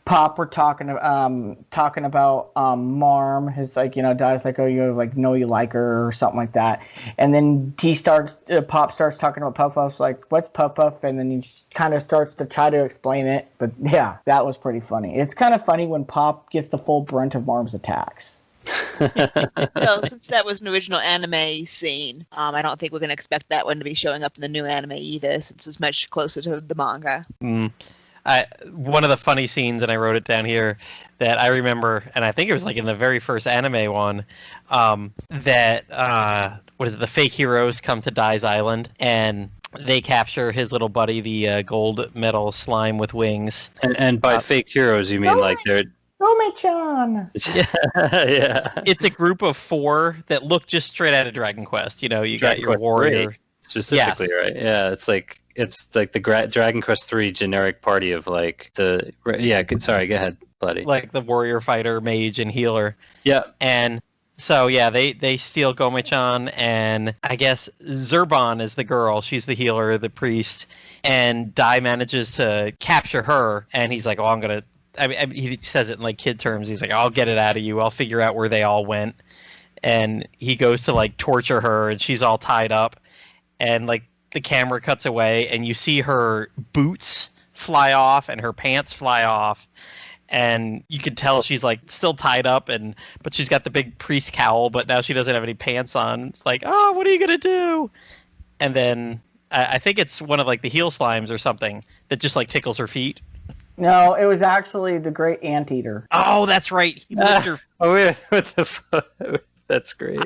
Pop were talking about Marm. His like Dai's like, oh, you like know you like her or something like that, and then Pop starts talking about Puff Puff's like, what's Puff Puff, and then he kind of starts to try to explain it. But yeah, that was pretty funny. It's kind of funny when Pop gets the full brunt of Marm's attacks. Well, since that was an original anime scene, I don't think we're going to expect that one to be showing up in the new anime either, since it's much closer to the manga. One of the funny scenes, and I wrote it down here, that I remember, and I think it was like in the very first anime one, that the fake heroes come to Dai's island, and they capture his little buddy, the gold medal slime with wings. And by fake heroes, you mean like they're... Rome-chan! Yeah. It's a group of 4 that look just straight out of Dragon Quest. You got your warrior. Specifically, yes. Right? Yeah, it's like the Dragon Quest 3 generic party of like the... Yeah, sorry, go ahead, buddy. Like the warrior, fighter, mage, and healer. Yeah. And so, yeah, they steal Gome-chan, and I guess Zurban is the girl. She's the healer, the priest. And Dai manages to capture her, and he's like, oh, I'm going to I mean, he says it in like kid terms. He's like, I'll get it out of you. I'll figure out where they all went. And he goes to like torture her, and she's all tied up. And like the camera cuts away, and you see her boots fly off and her pants fly off. And you can tell she's like still tied up, but she's got the big priest cowl, but now she doesn't have any pants on. It's like, oh, what are you gonna do? And then I think it's one of like the heel slimes or something that just like tickles her feet. No, it was actually the Great Anteater. Oh, that's right. He licked her. Oh, what the fuck? That's great.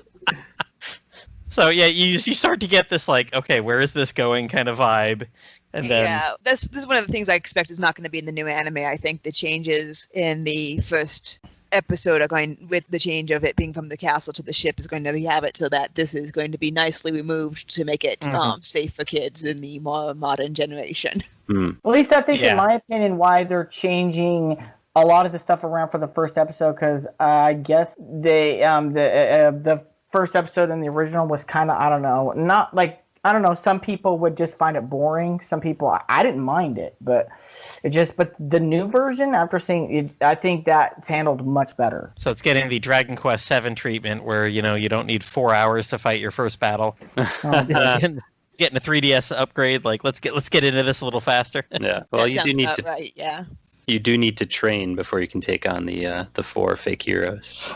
So yeah, you start to get this like, okay, where is this going kind of vibe, and then Yeah, this is one of the things I expect is not going to be in the new anime. I think the changes in the first episode are going with the change of it being from the castle to the ship is going to have it so that this is going to be nicely removed to make it safe for kids in the more modern generation. Mm. At least I think, Yeah. in my opinion, why they're changing a lot of the stuff around for the first episode, because I guess they the first episode in the original was kind of, I don't know, not like, I don't know, some people would just find it boring. Some people, I didn't mind it, but the new version, after seeing it, I think that's handled much better. so it's getting the Dragon Quest VII treatment where you don't need 4 hours to fight your first battle. It's getting a 3DS upgrade. Like let's get into this a little faster. Yeah. Well, That you do sounds need about to right, yeah. you do need to train before you can take on the 4 fake heroes.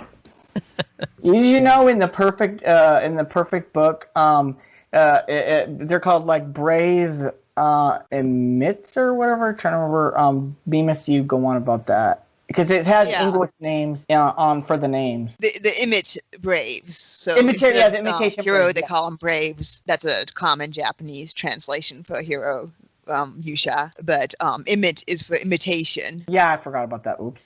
You know, in the perfect book, they're called like Brave Emits or whatever. I'm trying to remember. Mimas, you go on about that because it has English names on for the names. The Imit Braves. So The instead of, imitation hero, Braves, they yeah. call them Braves. That's a common Japanese translation for hero, Yusha. But Imit is for imitation. Yeah, I forgot about that. Oops.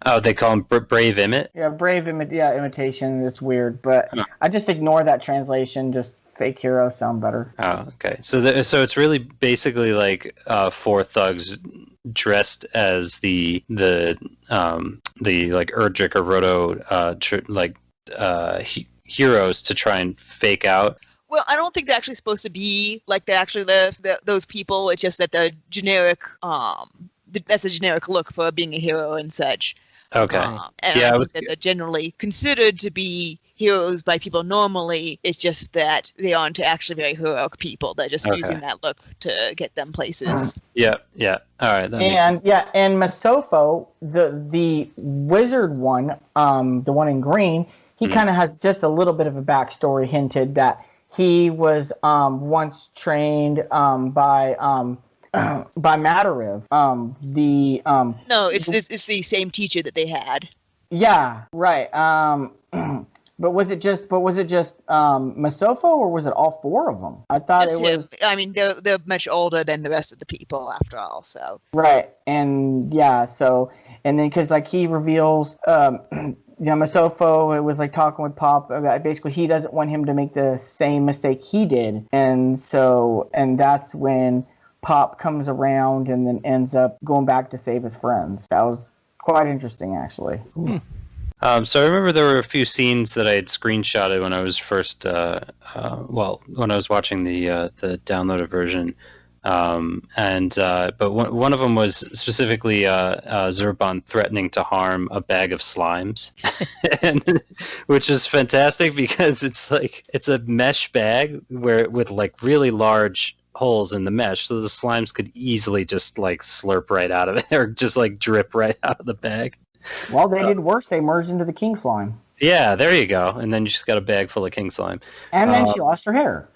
Oh, they call him Brave Emmett? Yeah, imitation. It's weird, but Huh. I just ignore that translation. Just fake heroes sound better. Oh, okay. So so it's really basically like 4 thugs dressed as the like Erdrick or Roto heroes to try and fake out. Well, I don't think they're actually supposed to be like they actually those people. It's just that the generic that's a generic look for being a hero and such. Okay. And Yeah, I I think was- that they're generally considered to be heroes by people normally. It's just that they aren't actually very heroic people. They're just Okay. using that look to get them places. Yeah. All right. That makes sense. And Masofo, the wizard one, the one in green, he kind of has just a little bit of a backstory hinted that he was once trained by Matariv. No, it's the same teacher that they had. Yeah, right. But was it just Masofo, or was it all 4 of them? I thought Just it was him. I mean, they're much older than the rest of the people, after all. So right. And yeah, so and then because like he reveals, Masofo, it was like talking with Pop about basically he doesn't want him to make the same mistake he did, and that's when Pop comes around and then ends up going back to save his friends. That was quite interesting, actually. So I remember there were a few scenes that I had screenshotted when I was first, when I was watching the downloaded version, but one of them was specifically Zurban threatening to harm a bag of slimes, which is fantastic because it's a mesh bag with like really large holes in the mesh, so the slimes could easily just like slurp right out of it or just like drip right out of the bag. Well, they did worse. They merged into the king slime. Yeah, there you go. And then you just got a bag full of king slime. And then she lost her hair.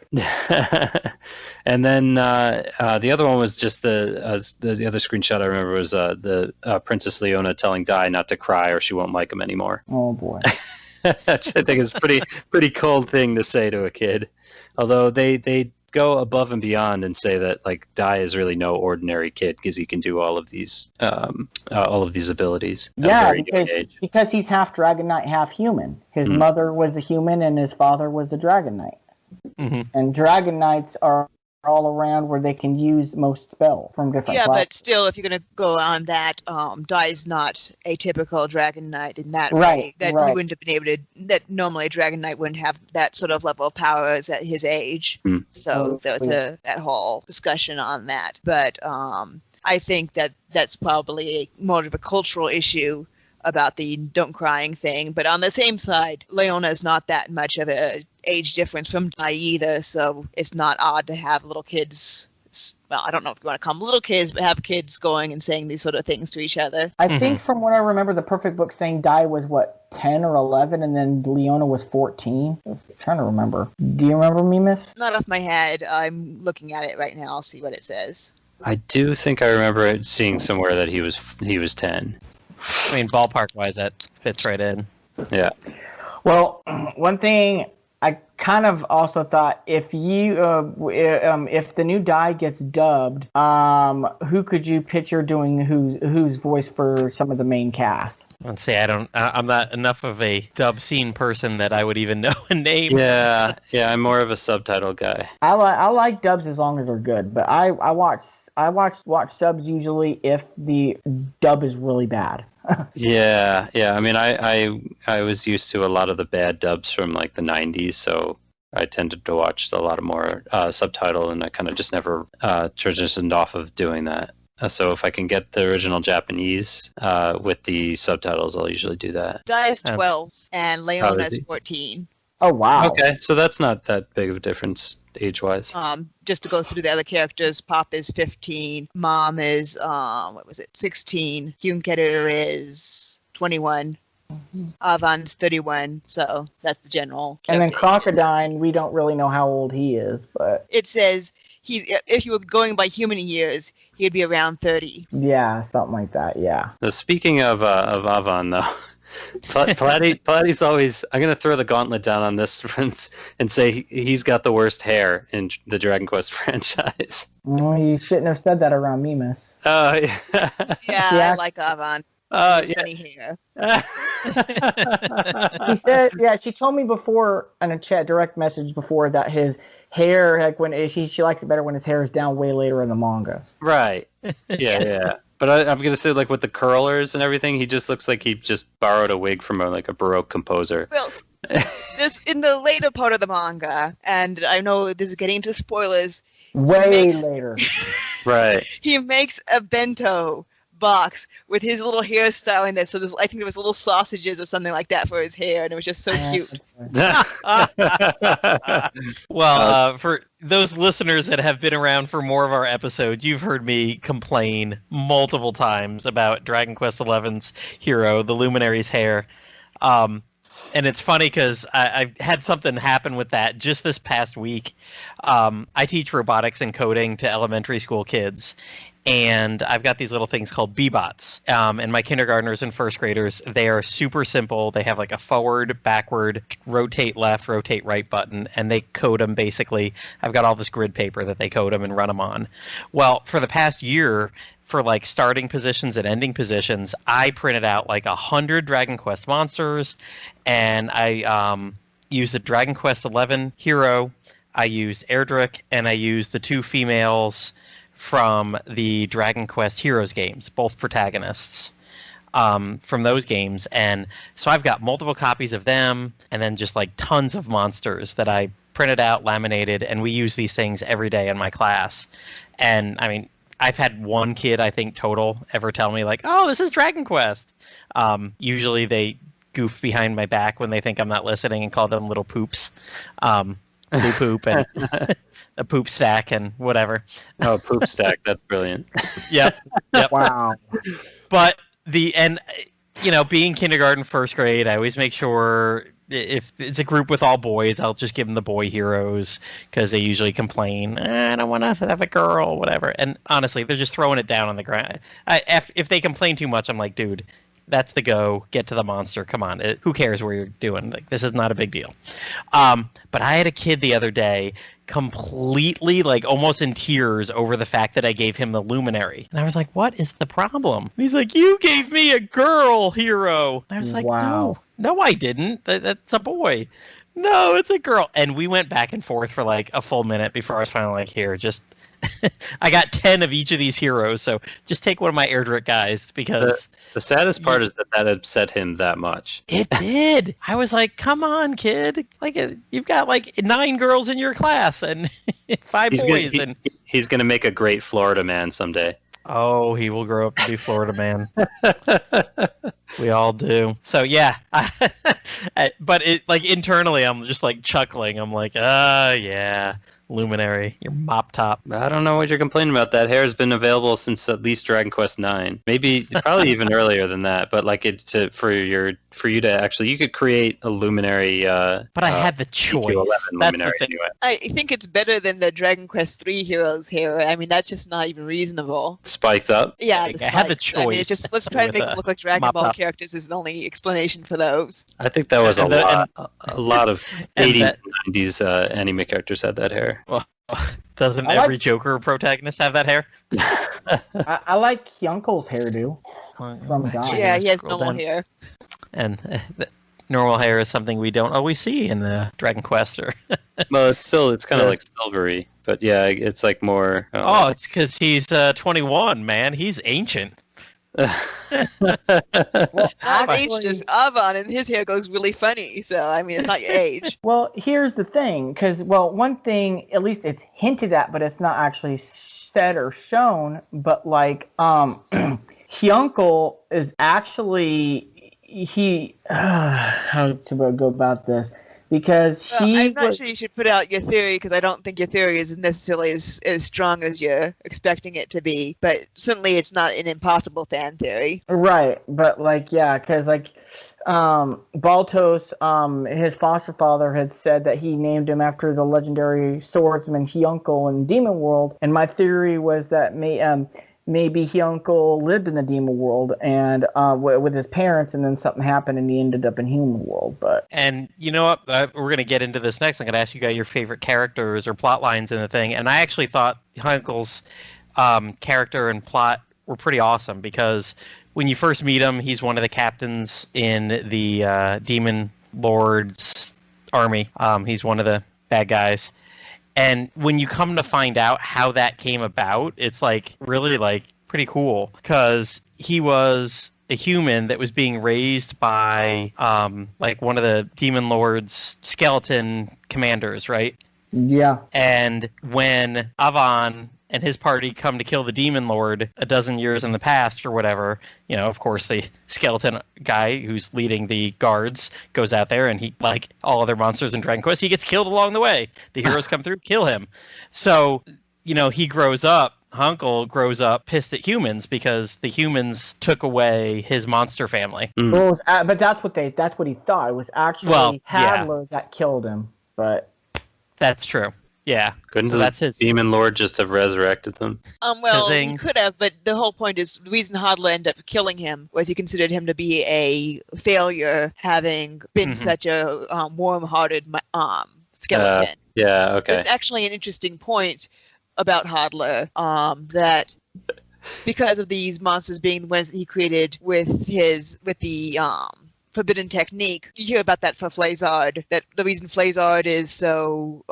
And then the other one was just the other screenshot I remember was the Princess Leona telling Dai not to cry or she won't like him anymore. Oh, boy. Which I think is pretty cold thing to say to a kid. Although they go above and beyond and say that like Dai is really no ordinary kid because he can do all of these abilities at a Yeah, very young age. because he's half Dragon Knight, half human. His mother was a human and his father was the Dragon Knight. Mm-hmm. And Dragon Knights are all around where they can use most spells from different yeah, classes. but still, if you're going to go on that, Dai is not a typical Dragon Knight in that Right, way. That right. he wouldn't have been able to. That normally a Dragon Knight wouldn't have that sort of level of powers at his age. Hmm. So Oh, there was that whole discussion on that. But I think that's probably more of a cultural issue about the don't crying thing. But on the same side, Leona's not that much of a age difference from Dai either, so it's not odd to have little kids. Well, I don't know if you want to call them little kids, but have kids going and saying these sort of things to each other. I think from what I remember, the Perfect Book saying Dai was, 10 or 11, and then Leona was 14? I'm trying to remember. Do you remember, Mimas? Not off my head. I'm looking at it right now. I'll see what it says. I do think I remember seeing somewhere that he was 10. I mean, ballpark-wise, that fits right in. Yeah. Well, one thing I kind of also thought, if if the new Dai gets dubbed, who could you picture doing whose voice for some of the main cast? Let's see. I'm not enough of a dub scene person that I would even know a name. Yeah. I'm more of a subtitle guy. I like dubs as long as they're good, but I watch subs usually if the dub is really bad. Yeah. I mean, I was used to a lot of the bad dubs from like the 90s, so I tended to watch a lot of more subtitle, and I kind of just never transitioned off of doing that. So if I can get the original Japanese with the subtitles, I'll usually do that. Dai is 12 and Leona's is he? 14. Oh, wow. Okay, so that's not that big of a difference age-wise. Just to go through the other characters, Pop is 15, Mom is 16, Hyunkeru is 21, Avan's 31. So that's the general. And then character ages. Crocodile, we don't really know how old he is, but It says if you were going by human years, he'd be around 30. yeah, something like that. Yeah. So speaking of Avan, though, Platty's always. I'm gonna throw the gauntlet down on this and say he's got the worst hair in the Dragon Quest franchise. Well, you shouldn't have said that around Mimas. Oh yeah. Yeah, Yeah. I like Avan. Yeah. Funny hair. She said, yeah, she told me before in a chat direct message before that his hair, like when she likes it better when his hair is down way later in the manga. Right. Yeah. But I'm gonna say, like, with the curlers and everything, he just looks like he just borrowed a wig from a Baroque composer. Well, this in the later part of the manga, and I know this is getting into spoilers. Way later. Right. He makes a bento box with his little hairstyle in it. So I think there was little sausages or something like that for his hair, and it was just so cute. Well, for those listeners that have been around for more of our episodes, you've heard me complain multiple times about Dragon Quest XI's hero, the Luminary's hair. And it's funny because I've had something happen with that just this past week. I teach robotics and coding to elementary school kids, and I've got these little things called B-bots. And my kindergartners and first graders, they are super simple. They have like a forward, backward, rotate left, rotate right button, and they code them basically. I've got all this grid paper that they code them and run them on. Well, for the past year, for like starting positions and ending positions, I printed out like 100 Dragon Quest monsters, and I used a Dragon Quest XI hero, I used Erdrick, and I used the two females from the Dragon Quest Heroes games, both protagonists from those games. And so I've got multiple copies of them, and then just like tons of monsters that I printed out, laminated, and we use these things every day in my class. And I mean, I've had one kid, I think, total ever tell me like, "Oh, this is Dragon Quest." Usually they goof behind my back when they think I'm not listening and call them little poops. Blue poop and a poop stack and whatever. Oh, poop stack. That's brilliant. Yep. Wow. But being kindergarten, first grade, I always make sure if it's a group with all boys, I'll just give them the boy heroes because they usually complain, I don't want to have a girl, whatever. And honestly, they're just throwing it down on the ground. If they complain too much, I'm like, dude, that's the go. Get to the monster. Come on. Who cares where you're doing? Like, this is not a big deal. But I had a kid the other day completely, like, almost in tears over the fact that I gave him the Luminary. And I was like, what is the problem? And he's like, you gave me a girl hero. And I was like, Wow. No, I didn't. That's a boy. No, it's a girl. And we went back and forth for like a full minute before I was finally like, here, just... I got 10 of each of these heroes, so just take one of my Erdrick guys because... The saddest part is that upset him that much. It did. I was like, come on, kid. Like, you've got like 9 girls in your class and 5 boys. He's going to make a great Florida man someday. Oh, he will grow up to be Florida man. We all do. So yeah, but like internally, I'm just like chuckling. I'm like, yeah, Luminary, your mop top. I don't know what you're complaining about. That hair has been available since at least Dragon Quest IX, maybe probably even earlier than that. But like for you to actually, you could create a Luminary. But I had the choice. DQ11 That's Luminary the thing. anyway. I think it's better than the Dragon Quest III heroes here. I mean, that's just not even reasonable. Spiked up. Yeah, Like, the I had the spikes. I mean, it's choice just let's try to with make a them look like Dragon mop Ball top. characters is the only explanation for those. I think that was And the- a lot of and 80s that- and 90s anime characters had that hair. Doesn't I like- every Joker protagonist have that hair? I like Hyunko's hairdo. From God. Yeah, he has Scroll normal down. hair. And normal hair is something we don't always see in the Dragon Quest. Or Well, it's kind of Yes. like silvery, but yeah, it's like more. oh, it's because he's 21, man. He's ancient. Well, Not as actually- aged as Avon, and his hair goes really funny. So I mean, it's not your age. Well, here's the thing, because one thing, at least it's hinted at, but it's not actually said or shown. But like, Hyunko is actually how to go about this, because Well, he I'm not was, sure you should put out your theory because I don't think your theory is necessarily as strong as you're expecting it to be. But certainly, it's not an impossible fan theory. right, but like yeah, because like Baltos, his foster father had said that he named him after the legendary swordsman Hyunko in Demon World, and my theory was that maybe Hyunko lived in the Demon World and with his parents, and then something happened and he ended up in Human World. But And you know what? We're going to get into this next. I'm going to ask you guys your favorite characters or plot lines in the thing. And I actually thought Hunkel's character and plot were pretty awesome because when you first meet him, he's one of the captains in the Demon Lord's army. He's one of the bad guys. And when you come to find out how that came about, it's like really like pretty cool because he was a human that was being raised by like one of the Demon Lord's skeleton commanders, right? yeah, And when Avon and his party come to kill the Demon Lord a dozen years in the past or whatever, you know, of course, the skeleton guy who's leading the guards goes out there and he, like all other monsters in Dragon Quest, he gets killed along the way. The heroes come through, kill him. So, you know, he grows up. Hunkel grows up pissed at humans because the humans took away his monster family. well, it was, but that's what he thought. It was actually Well, yeah. Hadler that killed him. But That's true. Yeah. Couldn't So the that's his. Demon Lord just have resurrected them? Well, Kazing. he could have, but the whole point is the reason Hadla ended up killing him was he considered him to be a failure, having been Mhm. such a warm-hearted skeleton. Yeah, okay. It's actually an interesting point about Hadler that because of these monsters being the ones that he created with the forbidden technique, you hear about that for Flazard, that the reason Flazard is so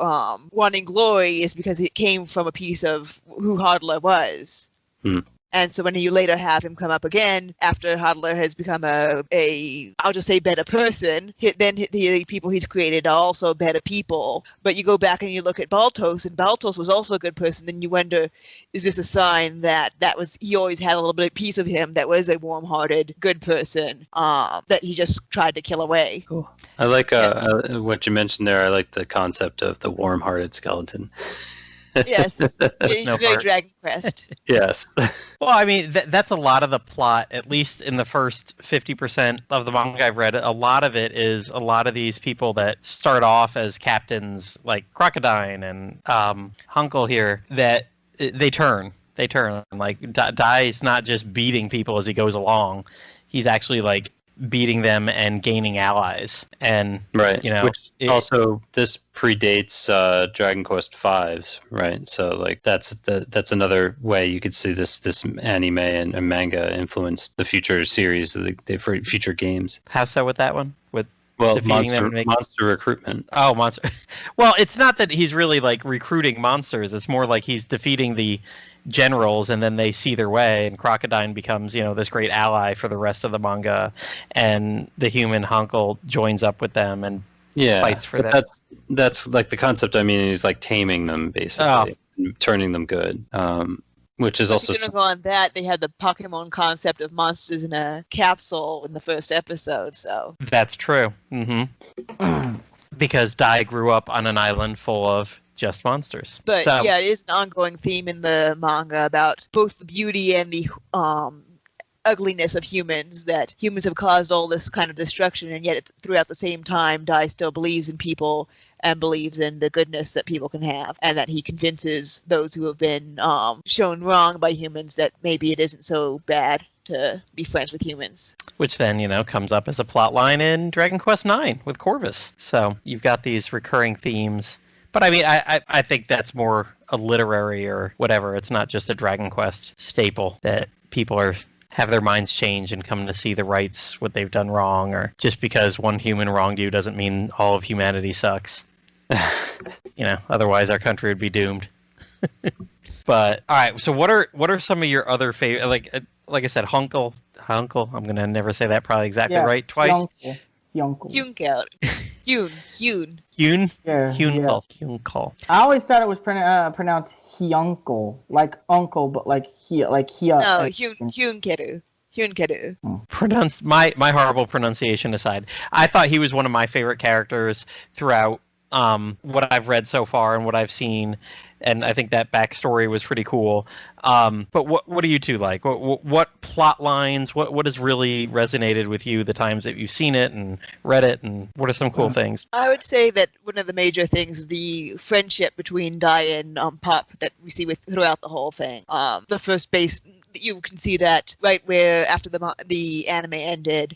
wanting glory is because it came from a piece of who Hadler was. Hmm. And so when you later have him come up again after Hadler has become a I'll just say better person, then the people he's created are also better people. But you go back and you look at Baltos, and Baltos was also a good person, and you wonder, is this a sign that he always had a little bit of piece of him that was a warm-hearted, good person that he just tried to kill away? Cool. I like what you mentioned there. I like the concept of the warm-hearted skeleton. Yes, it's no very heart. Dragon Quest. Yes. Well, I mean, that's a lot of the plot, at least in the first 50% of the manga I've read. A lot of it is a lot of these people that start off as captains, like Crocodile and Hunkel here, that they turn. Like, Dai's not just beating people as he goes along. He's actually, like, beating them and gaining allies. And, Right. you know, Which also, this predates Dragon Quest V's, right? So, like, that's another way you could see this anime and manga influence the future series of the future games. how so with that one? With Well, defeating them and making- monster recruitment. Oh, monster. Well, it's not that he's really like recruiting monsters. It's more like he's defeating the generals, and then they see their way, and Crocodile becomes, you know, this great ally for the rest of the manga, and the human Hunkel joins up with them and Yeah, fights for but them. That's like the concept. I mean, he's like taming them basically, and turning them good. which is also If you're gonna go on that, they had the Pokemon concept of monsters in a capsule in the first episode. So That's true. Because Dai grew up on an island full of just monsters. But So, yeah, it is an ongoing theme in the manga about both the beauty and the ugliness of humans, that humans have caused all this kind of destruction, and yet throughout the same time, Dai still believes in people and believes in the goodness that people can have, and that he convinces those who have been shown wrong by humans that maybe it isn't so bad to be friends with humans. which then, comes up as a plot line in Dragon Quest IX with Corvus. So you've got these recurring themes. But I mean, I think that's more a literary or whatever. It's not just a Dragon Quest staple that people have their minds change and come to see the rights, what they've done wrong, or just because one human wronged you doesn't mean all of humanity sucks. Otherwise our country would be doomed. But all right, so what are some of your other favorite, like I said, Hunkel, I'm gonna never say that probably exactly right twice. Yunkel. Hyun. Hyun? Yeah, Hyunkal. I always thought it was pronounced Hyunkel, like uncle, but like he. No, Hyunkeru. My horrible pronunciation aside, I thought he was one of my favorite characters throughout what I've read so far and what I've seen, and I think that backstory was pretty cool. But what do you two like? What plot lines? What has really resonated with you the times that you've seen it and read it, and what are some cool things? I would say that one of the major things is the friendship between Dai and Pop that we see throughout the whole thing. The first base, you can see that right where after the anime ended,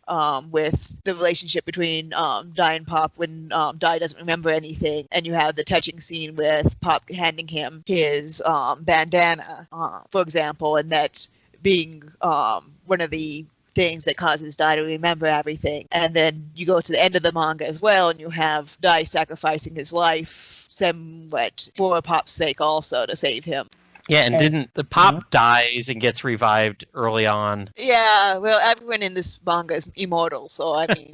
with the relationship between Dai and Pop when Dai doesn't remember anything, and you have the touching scene with Pop handing him his bandana, for example, and that being one of the things that causes Dai to remember everything. And then you go to the end of the manga as well, and you have Dai sacrificing his life somewhat for Pop's sake also to save him. Yeah, and didn't the Pop dies and gets revived early on? Yeah, well, everyone in this manga is immortal, so I mean...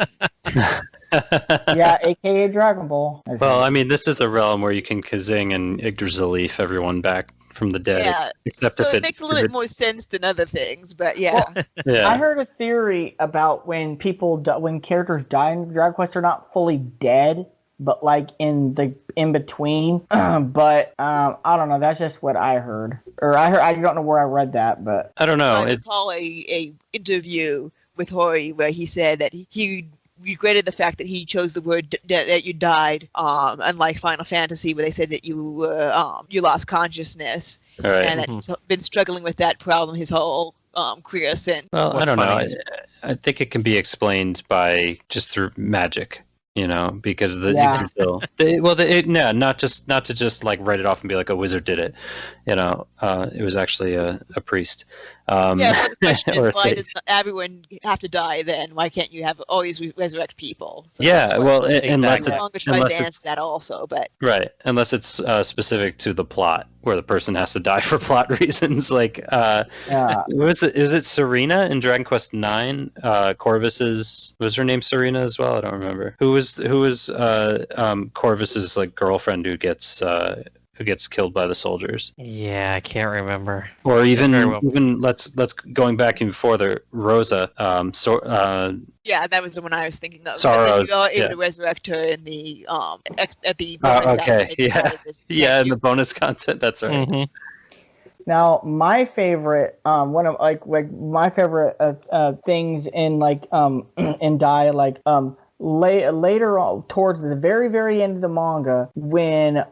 Yeah, aka Dragon Ball. Well, I mean, this is a realm where you can Kazing and Yggdrasil everyone back from the dead. Yeah, except so if it makes a little bit more sense than other things, but yeah. Yeah. I heard a theory about when when characters die in Dragon Quest, they're not fully dead, but like in between. But I don't know. That's just what I heard, or I don't know where I read that, but I don't know. I recall a interview with Hori where he said that he regretted the fact that he chose the word that you died, unlike Final Fantasy where they said that you lost consciousness, Right. and that he's been struggling with that problem his whole career since. Well, I don't know. funny I think it can be explained by just through magic, because the Yeah. Yggdrasil. Not to just like write it off and be like a wizard did it. It was actually a priest. Yeah, but the question or a is, why sage. does everyone have to die then? Why can't you always resurrect people? So Yeah, that's what- well, Exactly. unless the it, manga tries unless to it's answer that also, but right, unless it's specific to the plot where the person has to die for plot reasons. Like, yeah. was it Serena in Dragon Quest IX? Corvus's, was her name Serena as well? I don't remember. Who was Corvus's like girlfriend who gets killed by the soldiers? Yeah, I can't remember. Or even Very well. let's going back even further, Rosa. yeah, that was the one I was thinking of. Sorrows, And then you are able yeah. to resurrect her in the at the bonus okay, anime yeah. part of this. Yeah, and you- the bonus content. That's right. Mhm. Now, my favorite, one of like my favorite things in in Dai, later on, towards the very, very end of the manga, when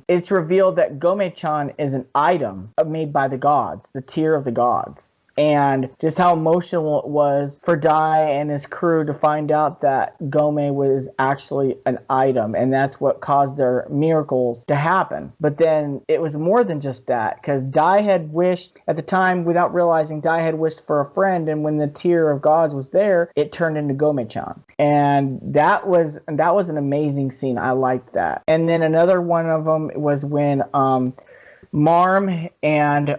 it's revealed that Gome-chan is an item made by the gods, the tier of the gods. And just how emotional it was for Dai and his crew to find out that Gome was actually an item, and that's what caused their miracles to happen. But then it was more than just that, because Dai had wished, at the time, without realizing, Dai had wished for a friend, and when the tier of gods was there, it turned into Gome-chan. And that was an amazing scene. I liked that. And then another one of them was when Marm and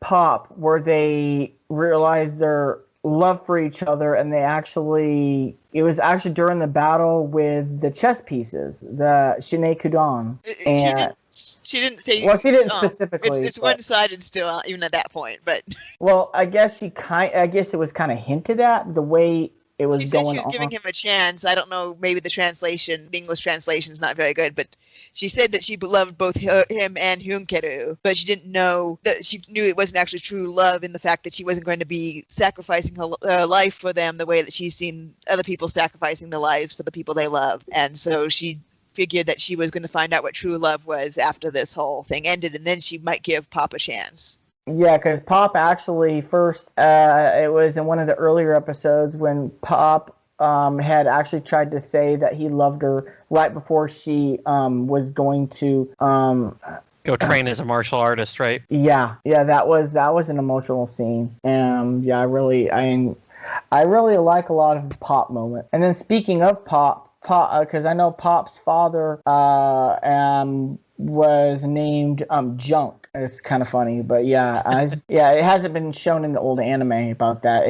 Pop, where they realized their love for each other, and it was actually during the battle with the chess pieces, the Shinei Kudan. She And didn't She didn't say. Well, she didn't specifically. It's one-sided still, even at that point. But well, I guess it was kind of hinted at the way it was she said going she was on. giving him a chance. I don't know. Maybe the English translation is not very good, but she said that she loved both him and Hunkeru, but she didn't know that she knew it wasn't actually true love in the fact that she wasn't going to be sacrificing her life for them the way that she's seen other people sacrificing their lives for the people they love. And so she figured that she was going to find out what true love was after this whole thing ended, and then she might give Pop a chance. Yeah, because Pop actually first, it was in one of the earlier episodes when Pop had actually tried to say that he loved her right before she was going to go train as a martial artist, right? Yeah, that was an emotional scene. Yeah, I really like a lot of Pop moments. And then speaking of Pop, because I know Pop's father was named Junk. It's kind of funny, but yeah, it hasn't been shown in the old anime about that.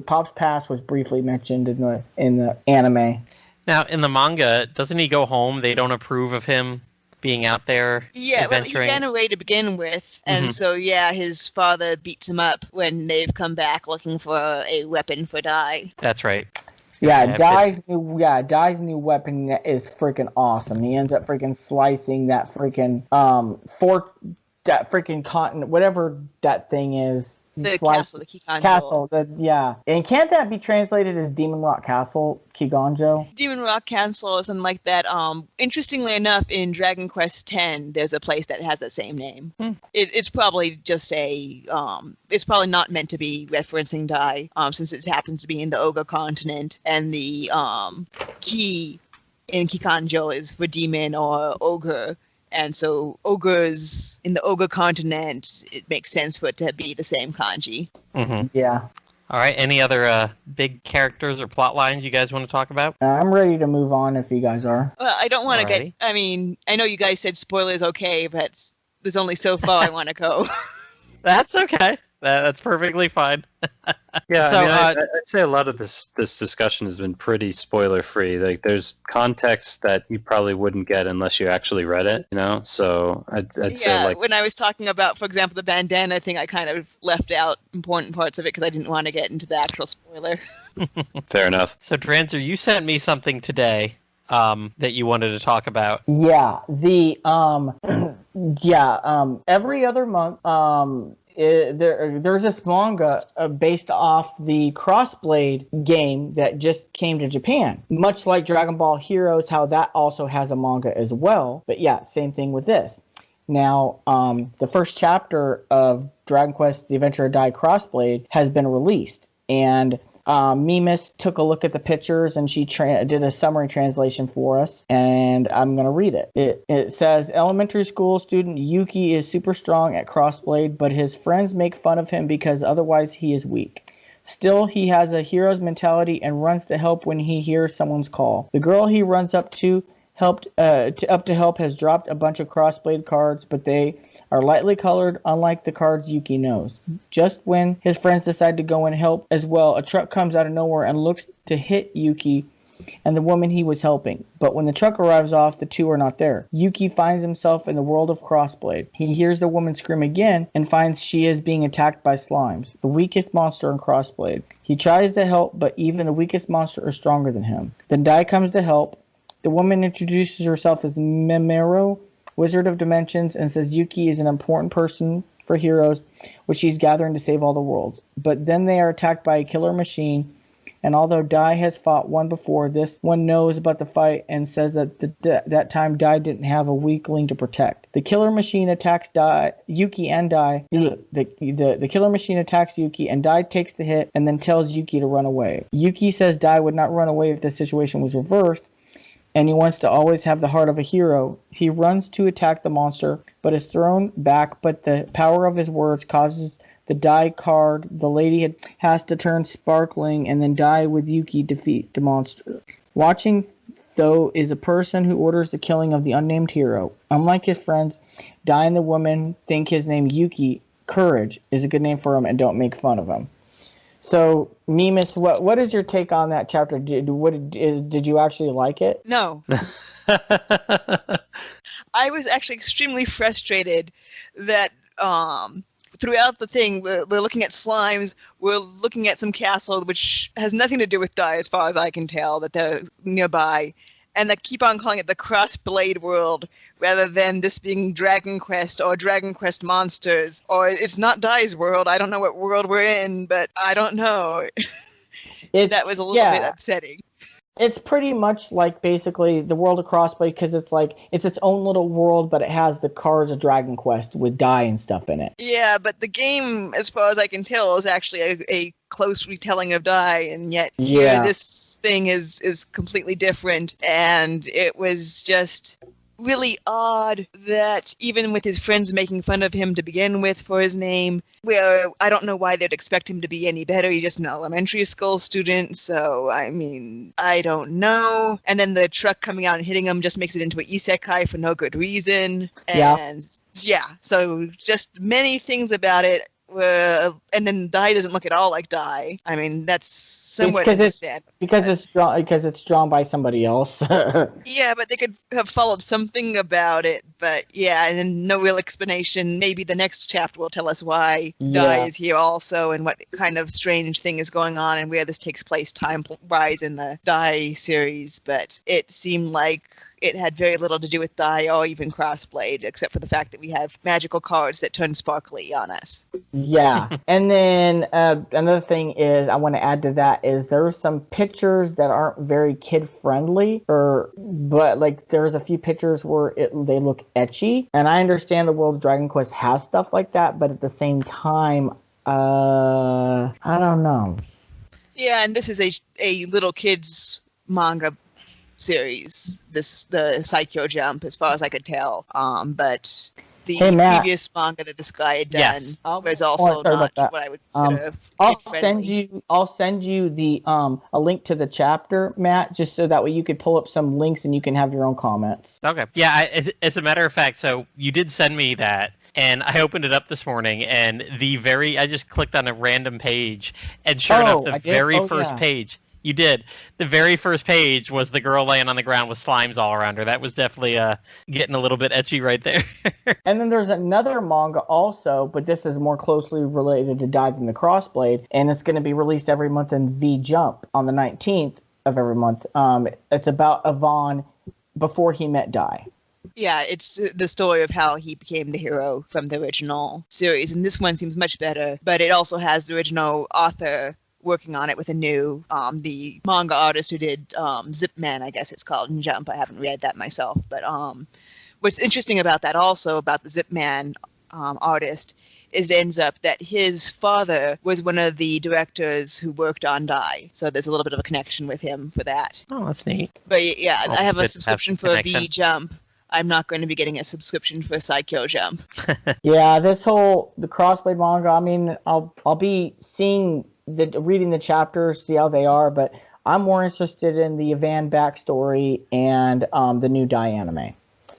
Pop's past was briefly mentioned in the anime. Now, in the manga, doesn't he go home? They don't approve of him being out there adventuring? Well, he ran away to begin with, and so his father beats him up when they've come back looking for a weapon for Dai. That's right. Yeah, Dai's new weapon is freaking awesome. He ends up freaking slicing that freaking that freaking continent, whatever that thing is. The castle, the Kikanjo. Castle, and can't that be translated as Demon Rock Castle, Kiganjo? Demon Rock Castle is something like that. Interestingly enough, in Dragon Quest X, there's a place that has that same name. It's probably just it's probably not meant to be referencing Dai, since it happens to be in the Ogre continent, and the Ki in Kikanjo is for demon or ogre. And so ogres in the ogre continent, it makes sense for it to be the same kanji. Mm-hmm. Yeah. All right. Any other big characters or plot lines you guys want to talk about? I'm ready to move on if you guys are. Well, I don't want to I know you guys said spoilers okay, but there's only so far I want to go. That's okay. That's perfectly fine. Yeah, so, I'd say a lot of this discussion has been pretty spoiler-free. Like, there's context that you probably wouldn't get unless you actually read it, So I'd say, like... when I was talking about, for example, the bandana thing, I kind of left out important parts of it because I didn't want to get into the actual spoiler. Fair enough. So, Dranzer, you sent me something today that you wanted to talk about. Yeah, every other month, there's this manga based off the Crossblade game that just came to Japan. Much like Dragon Ball Heroes, how that also has a manga as well. But yeah, same thing with this. Now, the first chapter of Dragon Quest: The Adventure of Dai Crossblade has been released. And Mimas took a look at the pictures and she did a summary translation for us, and I'm going to read it. It says, elementary school student Yuki is super strong at Crossblade, but his friends make fun of him because otherwise he is weak. Still, he has a hero's mentality and runs to help when he hears someone's call. The girl he runs up to help has dropped a bunch of Crossblade cards, but they are lightly colored, unlike the cards Yuki knows. Just when his friends decide to go and help as well, a truck comes out of nowhere and looks to hit Yuki and the woman he was helping. But when the truck arrives off, the two are not there. Yuki finds himself in the world of Crossblade. He hears the woman scream again and finds she is being attacked by slimes, the weakest monster in Crossblade. He tries to help, but even the weakest monster is stronger than him. Then Dai comes to help. The woman introduces herself as Memero, Wizard of Dimensions, and says Yuki is an important person for heroes, which she's gathering to save all the worlds. But then they are attacked by a killer machine, and although Dai has fought one before, this one knows about the fight and says that that time Dai didn't have a weakling to protect. The killer machine attacks Yuki and Dai. The killer machine attacks Yuki, and Dai takes the hit and then tells Yuki to run away. Yuki says Dai would not run away if the situation was reversed, and he wants to always have the heart of a hero. He runs to attack the monster, but is thrown back, but the power of his words causes the Dai card the lady has to turn sparkling, and then Dai with Yuki defeat the monster. Watching, though, is a person who orders the killing of the unnamed hero. Unlike his friends, Dai and the woman think his name Yuki, Courage, is a good name for him and don't make fun of him. So, Mimas, what is your take on that chapter? Did you actually like it? No. I was actually extremely frustrated that throughout the thing we're looking at slimes, we're looking at some castle which has nothing to do with Dai as far as I can tell, that they're nearby, and they keep on calling it the Crossblade world rather than this being Dragon Quest or Dragon Quest monsters, or it's not Dai's world. I don't know what world we're in, but I don't know. That was a little bit upsetting. It's pretty much like basically the world of Crossblade, because it's like it's its own little world, but it has the cards of Dragon Quest with Dai and stuff in it. Yeah, but the game, as far as I can tell, is actually a close retelling of Dai, and yet here this thing is completely different, and it was just really odd that even with his friends making fun of him to begin with for his name, where I don't know why they'd expect him to be any better. He's just an elementary school student, so I mean, I don't know. And then the truck coming out and hitting him just makes it into an isekai for no good reason. And yeah, so just many things about it. And then Dai doesn't look at all like Dai. I mean, that's somewhat understandable. Because it's drawn by somebody else. Yeah, but they could have followed something about it. But yeah, and then no real explanation. Maybe the next chapter will tell us why Dai is here also, and what kind of strange thing is going on, and where this takes place time-wise in the Dai series. But it seemed like it had very little to do with Dai or even Crossblade, except for the fact that we have magical cards that turn sparkly on us. Yeah, and then another thing is I want to add to that is there are some pictures that aren't very kid-friendly, but like there's a few pictures where they look ecchi, and I understand the world of Dragon Quest has stuff like that, but at the same time, I don't know. Yeah, and this is a little kid's manga series, the Saikyo Jump, as far as I could tell. But the previous manga that this guy had done was also not what I would consider I'll send you the a link to the chapter, Matt, just so that way you could pull up some links and you can have your own comments. Okay. Yeah, as a matter of fact, so you did send me that, and I opened it up this morning, and I just clicked on a random page, and sure enough, the very first page. You did. The very first page was the girl laying on the ground with slimes all around her. That was definitely getting a little bit ecchi right there. And then there's another manga also, but this is more closely related to Dai than the Crossblade, and it's going to be released every month in V Jump on the 19th of every month. It's about Yvonne before he met Dai. Yeah, it's the story of how he became the hero from the original series, and this one seems much better, but it also has the original author working on it with a new, the manga artist who did Zip Man, I guess it's called, in Jump. I haven't read that myself, but what's interesting about that also, about the Zip Man artist, is it ends up that his father was one of the directors who worked on Dai, so there's a little bit of a connection with him for that. Oh, that's neat. But yeah, I have a subscription for V Jump. I'm not going to be getting a subscription for Saikyo Jump. Yeah, the Crossblade manga, I mean, I'll be reading the chapters, see how they are, but I'm more interested in the Yvonne backstory and the new Dai anime.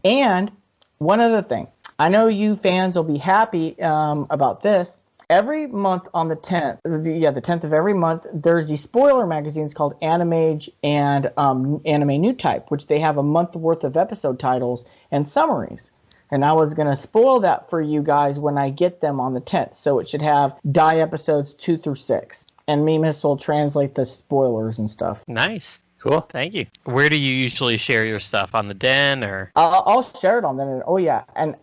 And one other thing, I know you fans will be happy about this. Every month on the 10th, the 10th of every month, there's these spoiler magazines called Animage and Anime New Type, which they have a month worth of episode titles and summaries. And I was going to spoil that for you guys when I get them on the 10th. So it should have Dai episodes 2 through 6. And Mimas will translate the spoilers and stuff. Nice. Cool. Thank you. Where do you usually share your stuff? On the Den or? I'll share it on the Den. Oh, yeah. And,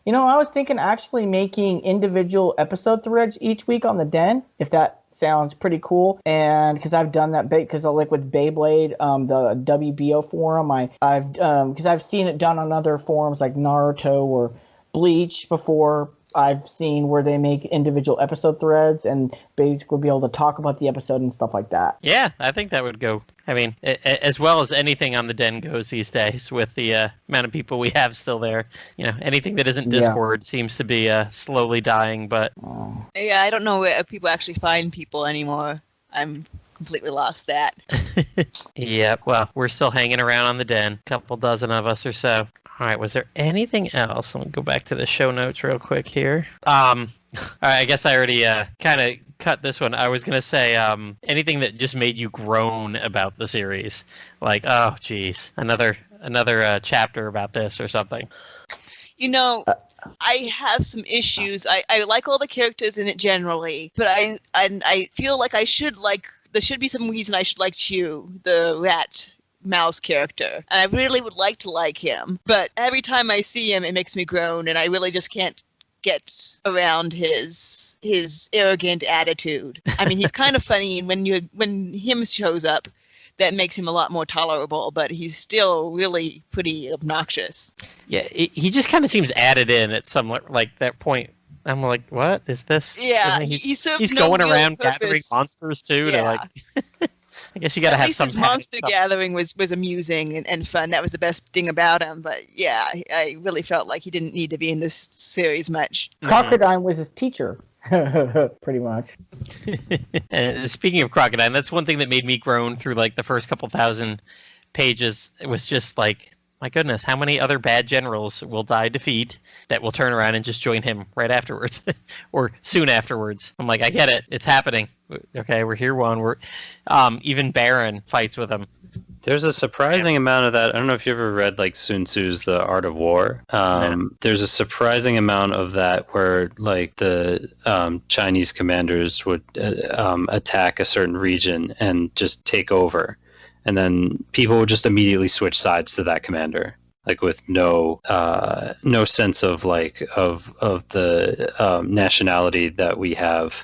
you know, I was thinking actually making individual episode threads each week on the Den, if that sounds pretty cool. And because I've done that, because like with Beyblade, the WBO forum, I've seen it done on other forums like Naruto or Bleach before. I've seen where they make individual episode threads and basically be able to talk about the episode and stuff like that. Yeah, I think that would go. I mean, as well as anything on the Den goes these days with the amount of people we have still there. You know, anything that isn't Discord seems to be slowly dying, but... Yeah, I don't know where people actually find people anymore. I'm completely lost that. Yep, well, we're still hanging around on the Den. A couple dozen of us or so. All right, was there anything else? Let me go back to the show notes real quick here. All right, I guess I already kind of cut this one. I was going to say anything that just made you groan about the series. Like, oh, geez, another another chapter about this or something. You know, I have some issues. I like all the characters in it generally, but I feel like there should be some reason I should like Chew, the rat mouse character. And I really would like to like him, but every time I see him, it makes me groan, and I really just can't get around his arrogant attitude. I mean, he's kind of funny, and when him shows up, that makes him a lot more tolerable, but he's still really pretty obnoxious. Yeah, he just kind of seems added in at some like that point. I'm like, what is this? Yeah, he's no going real around purpose. gathering monsters too. Yeah. To like, I guess you got to have least some his monster stuff. gathering was amusing and fun. That was the best thing about him. But yeah, I really felt like he didn't need to be in this series much. Crocodile was his teacher, pretty much. And speaking of Crocodile, that's one thing that made me groan through like the first couple thousand pages. It was just like, my goodness, how many other bad generals will die defeat that will turn around and just join him right afterwards or soon afterwards? I'm like, I get it. It's happening. Okay, we're here one. We're even Baron fights with him. There's a surprising amount of that. I don't know if you ever read like Sun Tzu's The Art of War. There's a surprising amount of that where like the Chinese commanders would attack a certain region and just take over. And then people would just immediately switch sides to that commander, like with no sense of like of the nationality that we have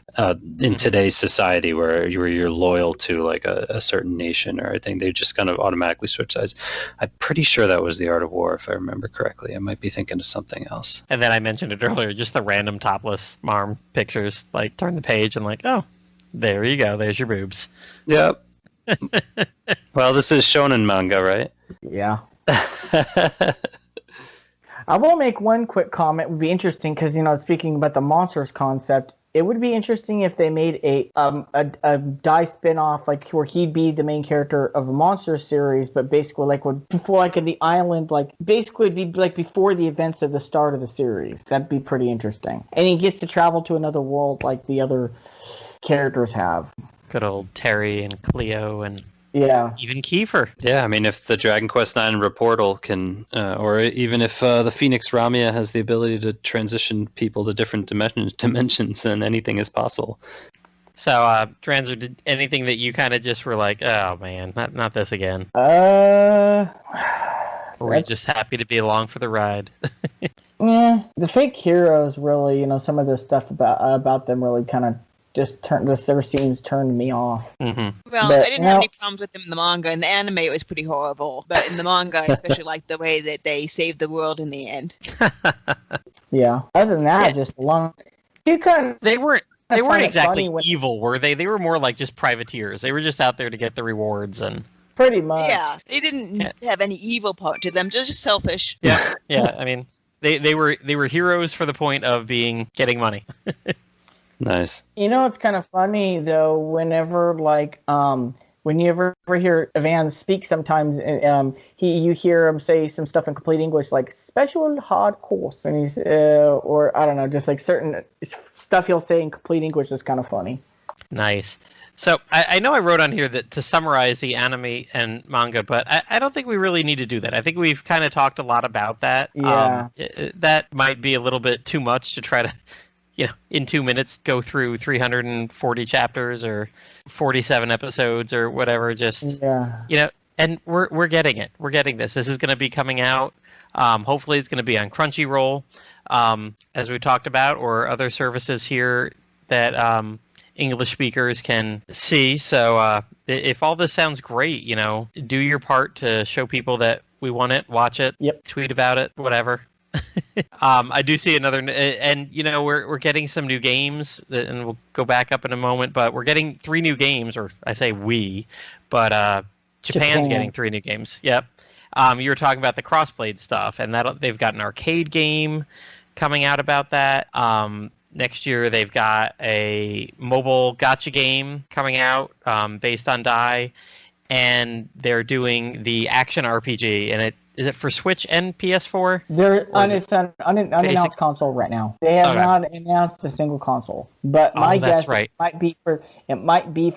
in today's society, where you're loyal to like a certain nation or anything. They just kind of automatically switch sides. I'm pretty sure that was The Art of War, if I remember correctly. I might be thinking of something else. And then I mentioned it earlier, just the random topless Marm pictures. Like turn the page and like, oh, there you go. There's your boobs. Yep. Well, this is shonen manga, right? Yeah. I will make one quick comment. It would be interesting because, speaking about the monsters concept, it would be interesting if they made a Dai spin-off, like where he'd be the main character of a monster series, but basically like before, like in the island, like basically it'd be like before the events at the start of the series. That'd be pretty interesting. And he gets to travel to another world like the other characters have. Good old Terry and Cleo and even Kiefer. Yeah, I mean, if the Dragon Quest IX Reportal can, or even if the Phoenix Ramia has the ability to transition people to different dimensions, then anything is possible. So, Dranzer, did anything that you kind of just were like, oh man, not this again? Or were you just happy to be along for the ride? Yeah, the fake heroes really, some of the stuff about them really kind of just their scenes turned me off. Mm-hmm. Well, I didn't have any problems with them in the manga. In the anime, it was pretty horrible. But in the manga, I especially liked the way that they saved the world in the end. Yeah. Other than that, just long. They weren't exactly evil, were they? They were more like just privateers. They were just out there to get the rewards and. Pretty much. Yeah, they didn't have any evil part to them. Just selfish. Yeah. Yeah. I mean, they were heroes for the point of getting money. Nice. It's kind of funny though. Whenever when you ever hear Van speak, sometimes you hear him say some stuff in complete English, like special hard course, and he's or I don't know, just like certain stuff he'll say in complete English is kind of funny. Nice. So I know I wrote on here that to summarize the anime and manga, but I don't think we really need to do that. I think we've kind of talked a lot about that. Yeah. That might be a little bit too much to try to. In 2 minutes, go through 340 chapters or 47 episodes or whatever. And we're getting it. We're getting this. This is going to be coming out. Hopefully, it's going to be on Crunchyroll, as we talked about, or other services here that English speakers can see. So if all this sounds great, do your part to show people that we want it, watch it, tweet about it, whatever. I do see another, and we're getting some new games, and we'll go back up in a moment. But we're getting 3 new games, or I say we, but Japan's getting 3 new games. Yep. You were talking about the Crossblade stuff, and that they've got an arcade game coming out about that. Next year they've got a mobile gacha game coming out based on Dai, and they're doing the action RPG, and is it for Switch and PS4? It's an unannounced console right now. They have not announced a single console. But my guess it might be for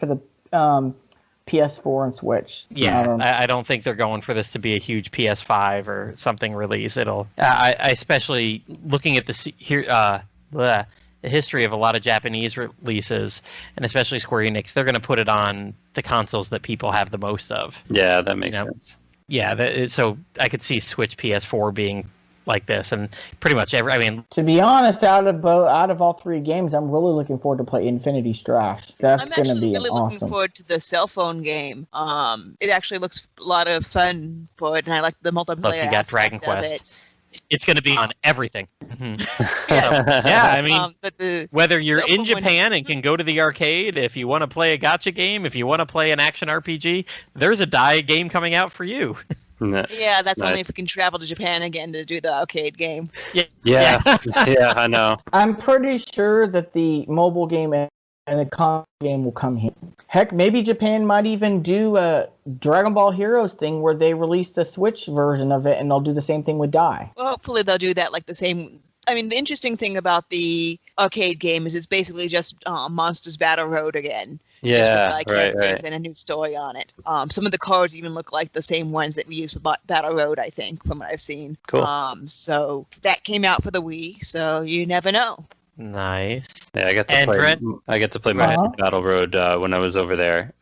the PS4 and Switch. Yeah, I don't think they're going for this to be a huge PS5 or something release. It'll. I especially looking at the history of a lot of Japanese releases, and especially Square Enix, they're going to put it on the consoles that people have the most of. Yeah, that makes sense. Yeah, so I could see Switch PS4 being like this, and pretty much every. I mean, to be honest, out of all 3 games, I'm really looking forward to play Infinity Strash. That's going to be really awesome. Looking forward to the cell phone game. It actually looks a lot of fun for it, and I like the multiplayer. Look, you got Dragon Quest. It's going to be on everything. I mean, whether you're in Japan and can go to the arcade, if you want to play a gacha game, if you want to play an action RPG, there's a Dai game coming out for you. Yeah, that's only if we can travel to Japan again to do the arcade game. Yeah, I know. I'm pretty sure that the mobile game and the console game will come here. Heck, maybe Japan might even do a Dragon Ball Heroes thing where they released a Switch version of it, and they'll do the same thing with Dai. Well, hopefully they'll do that like the same. I mean, the interesting thing about the arcade game is it's basically just Monsters Battle Road again. Yeah, right. And a new story on it. Some of the cards even look like the same ones that we use for Battle Road, I think, from what I've seen. Cool. So that came out for the Wii, so you never know. Nice. Yeah, I got to play my Battle Road when I was over there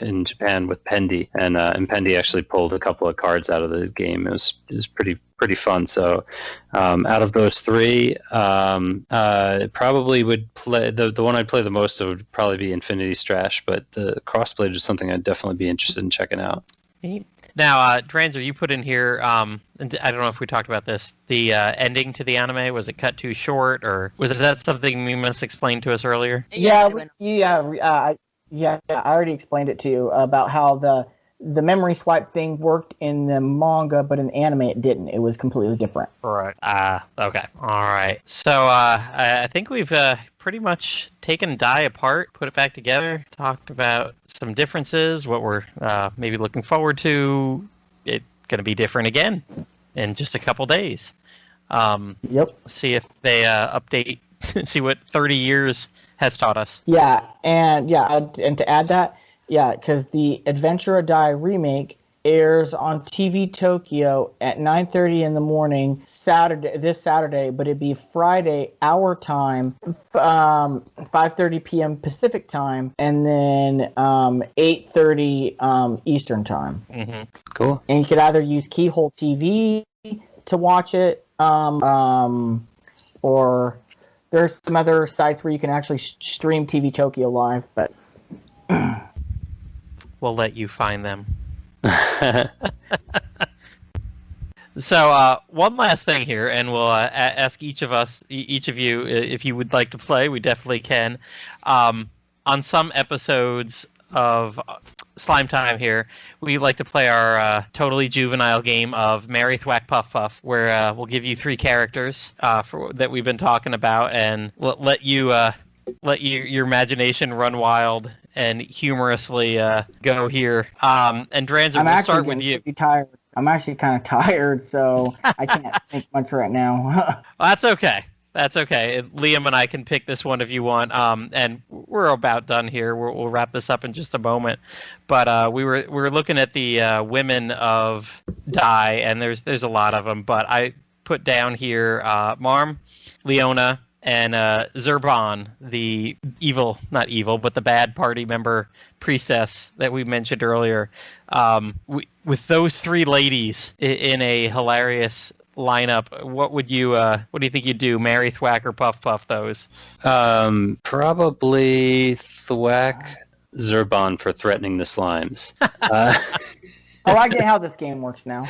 in Japan with Pendy, and Pendy actually pulled a couple of cards out of the game. It was pretty fun. So, out of those 3, probably would play the one I'd play the most of would probably be Infinity Strash, but the crossplay is something I'd definitely be interested in checking out. Now, Dranzer, you put in here, and I don't know if we talked about this, the ending to the anime, was it cut too short, or was that something Mimas explained to us earlier? Yeah, I already explained it to you about how the memory swipe thing worked in the manga, but in anime it didn't. It was completely different. Right. Okay. All right. So I think we've pretty much taken Dai apart, put it back together, talked about some differences, what we're maybe looking forward to. It's going to be different again in just a couple days. Yep. See if they update, see what 30 years has taught us. Yeah, and to add that, because the Adventure of Dai remake airs on TV Tokyo at 9:30 in the morning this Saturday, but it'd be Friday our time, 5:30 p.m. Pacific time, and then 8:30 Eastern time. Mm-hmm. Cool. And you could either use Keyhole TV to watch it, or there's some other sites where you can actually stream TV Tokyo live, but we'll let you find them. So one last thing here, and we'll ask each of you, if you would like to play. We definitely can. On some episodes of Slime Time here, we like to play our totally juvenile game of Marry, Thwack, Puff, Puff, where we'll give you 3 characters that we've been talking about, and we'll let your imagination run wild and humorously go here. And Dranzer, we'll start with you. Tired. I'm actually kind of tired, so I can't think much right now. Well, that's okay. That's okay. Liam and I can pick this one if you want. And we're about done here. We'll wrap this up in just a moment. But we were looking at the women of Dai, and there's a lot of them. But I put down here Marm, Leona, and Zurban, the not evil, but the bad party member priestess that we mentioned earlier. With those 3 ladies in a hilarious lineup, what do you think you'd do? Marry, Thwack, or Puff Puff those? Probably Thwack Zurban for threatening the slimes. Oh, I get how this game works now.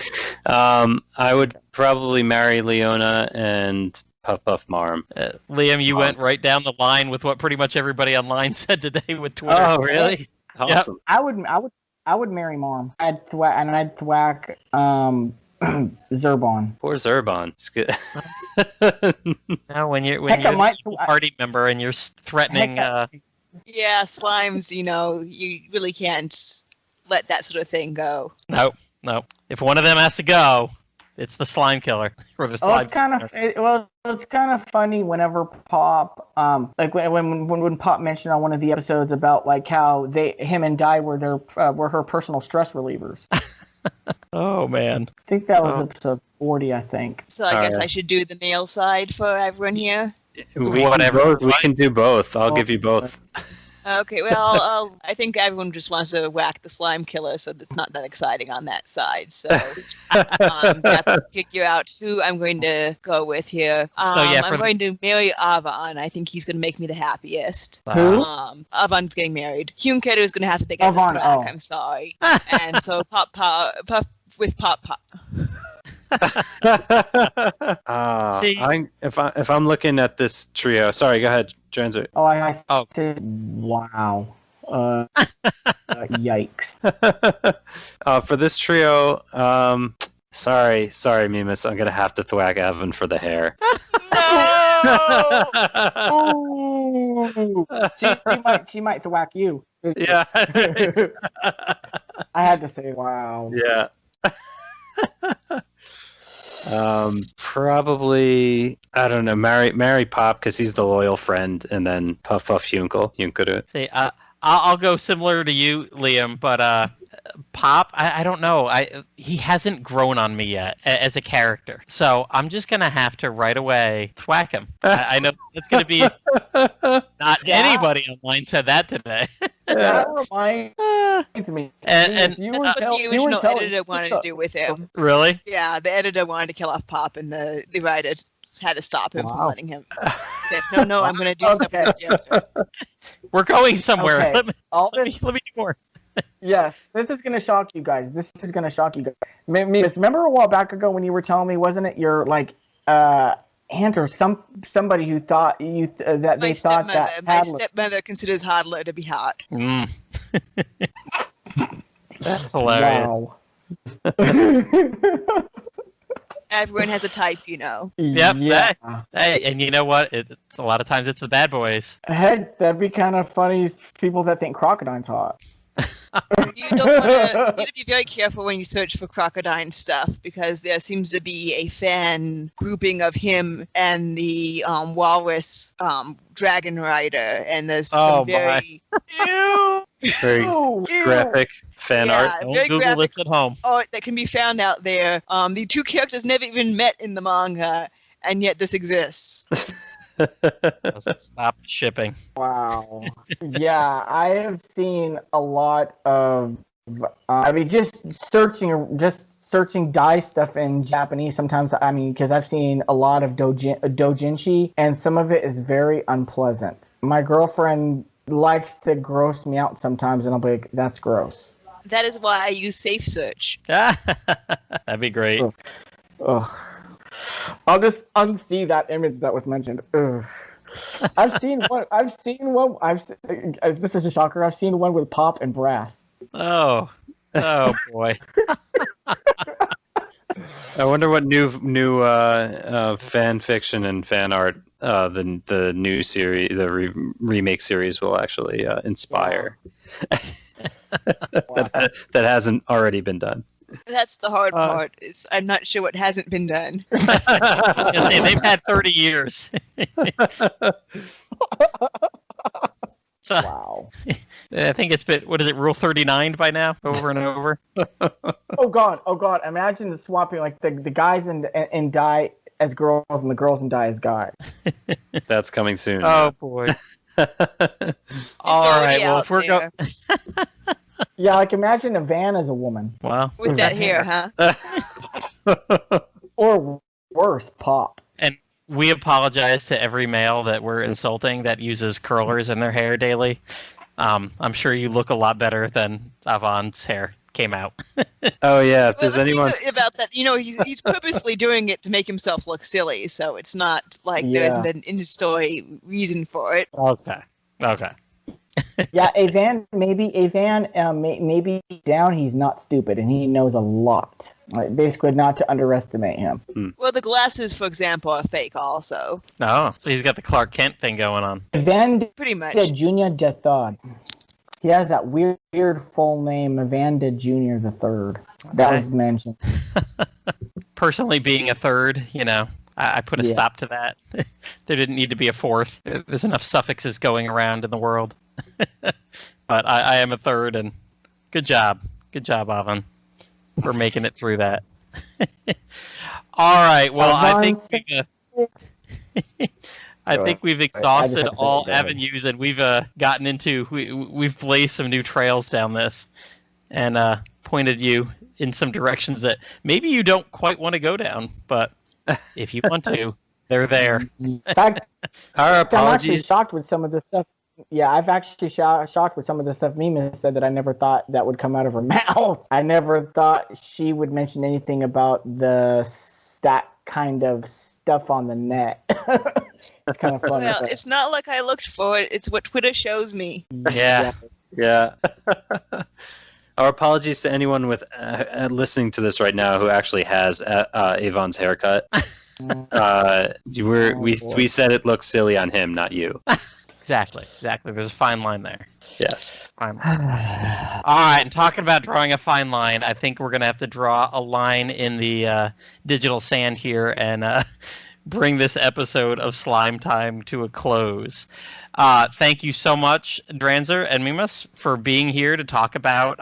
I would probably marry Leona and Puff Puff Marm. Liam, you went right down the line with what pretty much everybody online said today with Twitter. Oh, really? Awesome. Yep. I would marry Marm. I'd thwack Zurban. Poor Zurban. It's good. Now, when you're a party member and you're threatening. Yeah, slimes. You really can't let that sort of thing go. No. If one of them has to go, It's the slime killer or the Oh, slime. it's kind of it's kind of funny whenever Pop, like when Pop mentioned on one of the episodes about like how him and Dai were her personal stress relievers. Oh man. I think that was episode 40. I think. So I guess I should do the male side for everyone here. Whatever. We can do both. I'll give you both. Okay, well, I think everyone just wants to whack the slime killer, so it's not that exciting on that side. So, have to figure out who I'm going to go with here. I'm going to marry Avon. I think he's going to make me the happiest. Who? Avon's getting married. Hyunkeru is going to have to take a Avon, track. oh. I'm sorry. And so Puff with Pop. See? If I'm looking at this trio, sorry, go ahead, Dranzer. Oh, I Oh. said, wow. Yikes. For this trio, sorry, Mimas, I'm gonna have to thwack Evan for the hair. Oh, she might thwack you. Yeah. I had to say, wow. Yeah. Probably I don't know. Marry Pop because he's the loyal friend, and then Puff Hyunkeru. See, I'll go similar to you, Liam, but Pop, I don't know. He hasn't grown on me yet as a character, so I'm just gonna have to right away thwack him. I know it's gonna be not anybody online said that today. That reminds me. And you That's what the original editor wanted to do with him. really, Yeah, the editor wanted to kill off Pop, and the writer had to stop him from letting him. Said, no, I'm going to do stuff with this character. we're going somewhere. Okay. Let me This, do more. yes, this is going to shock you guys. Remember a while back ago when you were telling me, wasn't it your like aunt or somebody who thought that they thought that My Hadler- stepmother considers Hadler to be hot. Mm. That's hilarious. Wow. Everyone has a type, you know. Yep. Yeah. Hey, and you know what? It's a lot of times it's the bad boys. Heck, that'd be kind of funny. People that think Crocodine's hot. You need to be very careful when you search for Crocodile stuff, because there seems to be a fan grouping of him and the Walrus Dragon Rider, and there's some very Very graphic fan art. Don't very Google graphic this at home. art that can be found out there. The two characters never even met in the manga, and yet this exists. Stop shipping. Wow. Yeah, I have seen a lot of. Just searching dye stuff in Japanese. Sometimes, because I've seen a lot of doujinshi, and some of it is very unpleasant. My girlfriend likes to gross me out sometimes, and I'll be like, "That's gross." That is why I use Safe Search. That'd be great. Ugh. I'll just unsee that image that was mentioned. Ugh. I've seen one. This is a shocker. I've seen one with Pop and Brass. Oh boy. I wonder what new fan fiction and fan art the new series, the remake series, will actually inspire. that hasn't already been done. That's the hard part. Is I'm not sure what hasn't been done. They've had 30 years. So, Wow. I think it's been, what is it, Rule 39 by now, over and over? Oh God! Imagine the swapping, like the guys in dye as girls and the girls in dye as guys. That's coming soon. Oh boy. All right. Well, if we're going, Yeah, like imagine a van as a woman, wow. With that hair, huh? or worse, Pop. And we apologize to every male that we're insulting that uses curlers in their hair daily. I'm sure you look a lot better than Avon's hair came out. Oh yeah, if there's the thing anyone about that, he's purposely doing it to make himself look silly, so it's not like there's an in-story reason for it. Okay. Yeah, maybe down he's not stupid and he knows a lot. Like, basically, not to underestimate him. Well, the glasses, for example, are fake also. Oh, so he's got the Clark Kent thing going on. Evander Pretty much. Junior the Third. He has that weird full name, Evander Junior the Third. That was mentioned. personally being a third, I put a Yeah. stop to that. There didn't need to be a fourth. There's enough suffixes going around in the world. But I am a third, and good job. Good job, Avon, for making it through that. All right. Well, I think we've exhausted all avenues, and we've gotten into we've blazed some new trails down this, and pointed you in some directions that maybe you don't quite want to go down, but if you want to, they're there. In fact, Our I'm actually apologies. shocked with some of the stuff. Yeah, I've actually shocked with some of the stuff Mima said that I never thought that would come out of her mouth. I never thought she would mention anything about that kind of stuff on the net. That's kind of funny. Well, but- it's not like I looked for it. It's what Twitter shows me. Yeah. Yeah. Our apologies to anyone with listening to this right now who actually has Avon's haircut. We said it looks silly on him, not you. Exactly. There's a fine line there. Yes. Fine line. All right, and talking about drawing a fine line, I think we're going to have to draw a line in the digital sand here and bring this episode of Slime Time to a close. Thank you so much, Dranzer and Mimas, for being here to talk about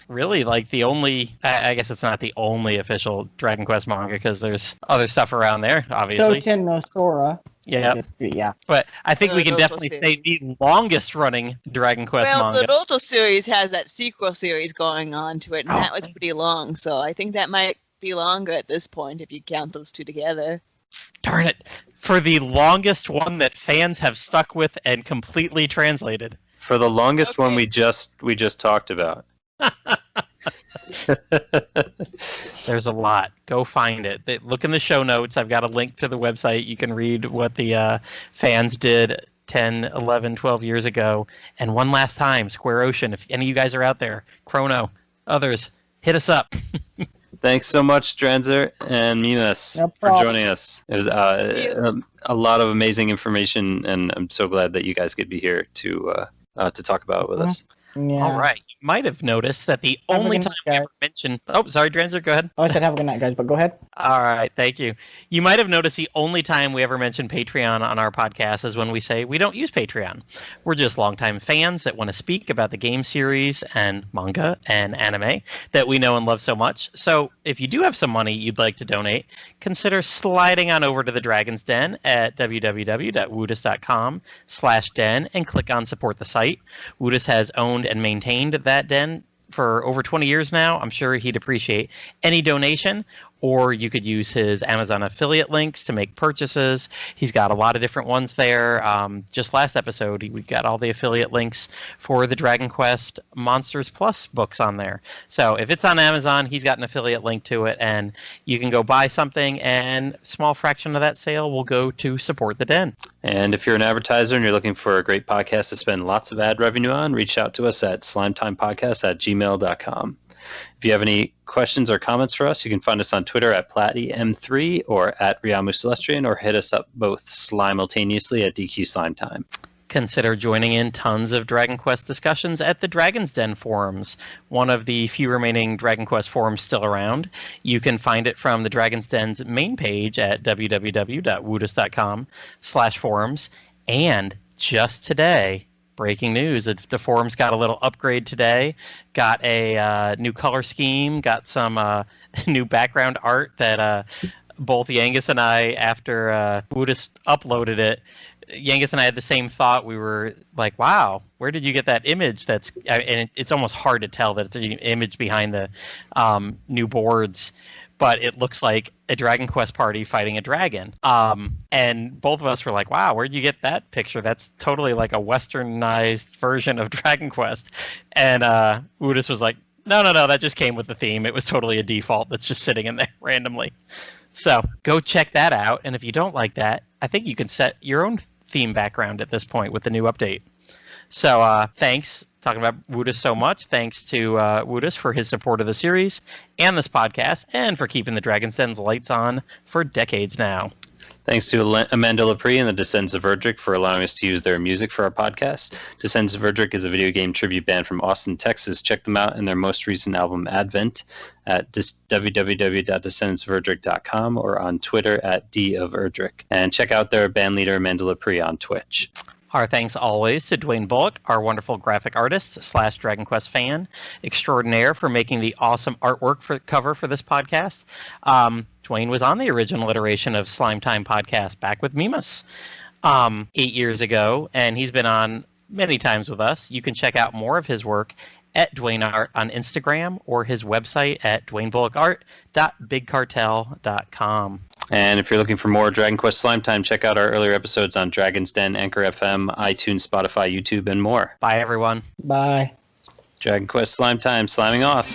really like the only, I guess it's not the only official Dragon Quest manga because there's other stuff around there, obviously. Soten no Sora. Yeah. Yeah. But I think we can Naruto definitely say the longest running Dragon Quest Well, manga. the Naruto series has that sequel series going on to it, and that was pretty long. So I think that might be longer at this point if you count those two together. Darn it. For the longest one that fans have stuck with and completely translated. For the longest one Okay. we just talked about. There's a lot. Go find it. Look in the show notes. I've got a link to the website. You can read what the fans did 10, 11, 12 years ago. And one last time, Square Ocean, if any of you guys are out there, Chrono, others, hit us up. Thanks so much, Dranzer and Mimas, No for problem. joining us. It was you. a lot of amazing information, and I'm so glad that you guys could be here to talk about it with us. Yeah. All right. You might have noticed that the Have a only good time night, we guys. ever mentioned... Oh, sorry, Dranzer, go ahead. Oh, I said have a good night, guys, but go ahead. All right, thank you. You might have noticed the only time we ever mention Patreon on our podcast is when we say we don't use Patreon. We're just longtime fans that want to speak about the game series and manga and anime that we know and love so much. So if you do have some money you'd like to donate, consider sliding on over to the Dragon's Den at www.woodus.com/den and click on support the site. Woodus has owned and maintained that den for over 20 years now. I'm sure he'd appreciate any donation, or you could use his Amazon affiliate links to make purchases. He's got a lot of different ones there. Just last episode, we got all the affiliate links for the Dragon Quest Monsters Plus books on there. So if it's on Amazon, he's got an affiliate link to it, and you can go buy something, and a small fraction of that sale will go to support the den. And if you're an advertiser and you're looking for a great podcast to spend lots of ad revenue on, reach out to us at slimetimepodcast@gmail.com. If you have any questions or comments for us, you can find us on Twitter at Plattym3 or at Riamu Celestrian, or hit us up both simultaneously at DQ Slime Time. Consider joining in tons of Dragon Quest discussions at the Dragon's Den forums, one of the few remaining Dragon Quest forums still around. You can find it from the Dragon's Den's main page at www.woodus.com/forums. And just today, breaking news, the forums got a little upgrade today, got a new color scheme, got some new background art that both Yangus and I, after Woodus uploaded it, Yangus and I had the same thought. We were like, wow, where did you get that image? And it's almost hard to tell that it's an image behind the new boards, but it looks like a Dragon Quest party fighting a dragon. And both of us were like, wow, where'd you get that picture? That's totally like a westernized version of Dragon Quest. And Woodus was like, no, that just came with the theme. It was totally a default that's just sitting in there randomly. So go check that out. And if you don't like that, I think you can set your own theme background at this point with the new update. So thanks, talking about Woodus so much. Thanks to Woodus for his support of the series and this podcast, and for keeping the Dragon's Den's lights on for decades now. Thanks to Amanda Lepre and the Descendants of Erdrick for allowing us to use their music for our podcast. Descendants of Erdrick is a video game tribute band from Austin, Texas. Check them out in their most recent album, Advent, at www.descendantsoferdrick.com or on Twitter at @doferdrick. And check out their band leader, Amanda Lepre, on Twitch. Our thanks always to Dwayne Bullock, our wonderful graphic artist / Dragon Quest fan extraordinaire, for making the awesome artwork for cover for this podcast. Dwayne was on the original iteration of Slime Time podcast back with Mimas 8 years ago, and he's been on many times with us. You can check out more of his work at Dwayne Art on Instagram or his website at dwaynebullocart.bigcartel.com. And if you're looking for more Dragon Quest Slime Time, check out our earlier episodes on Dragon's Den, Anchor FM, iTunes, Spotify, YouTube, and more. Bye, everyone. Bye. Dragon Quest Slime Time, sliming off.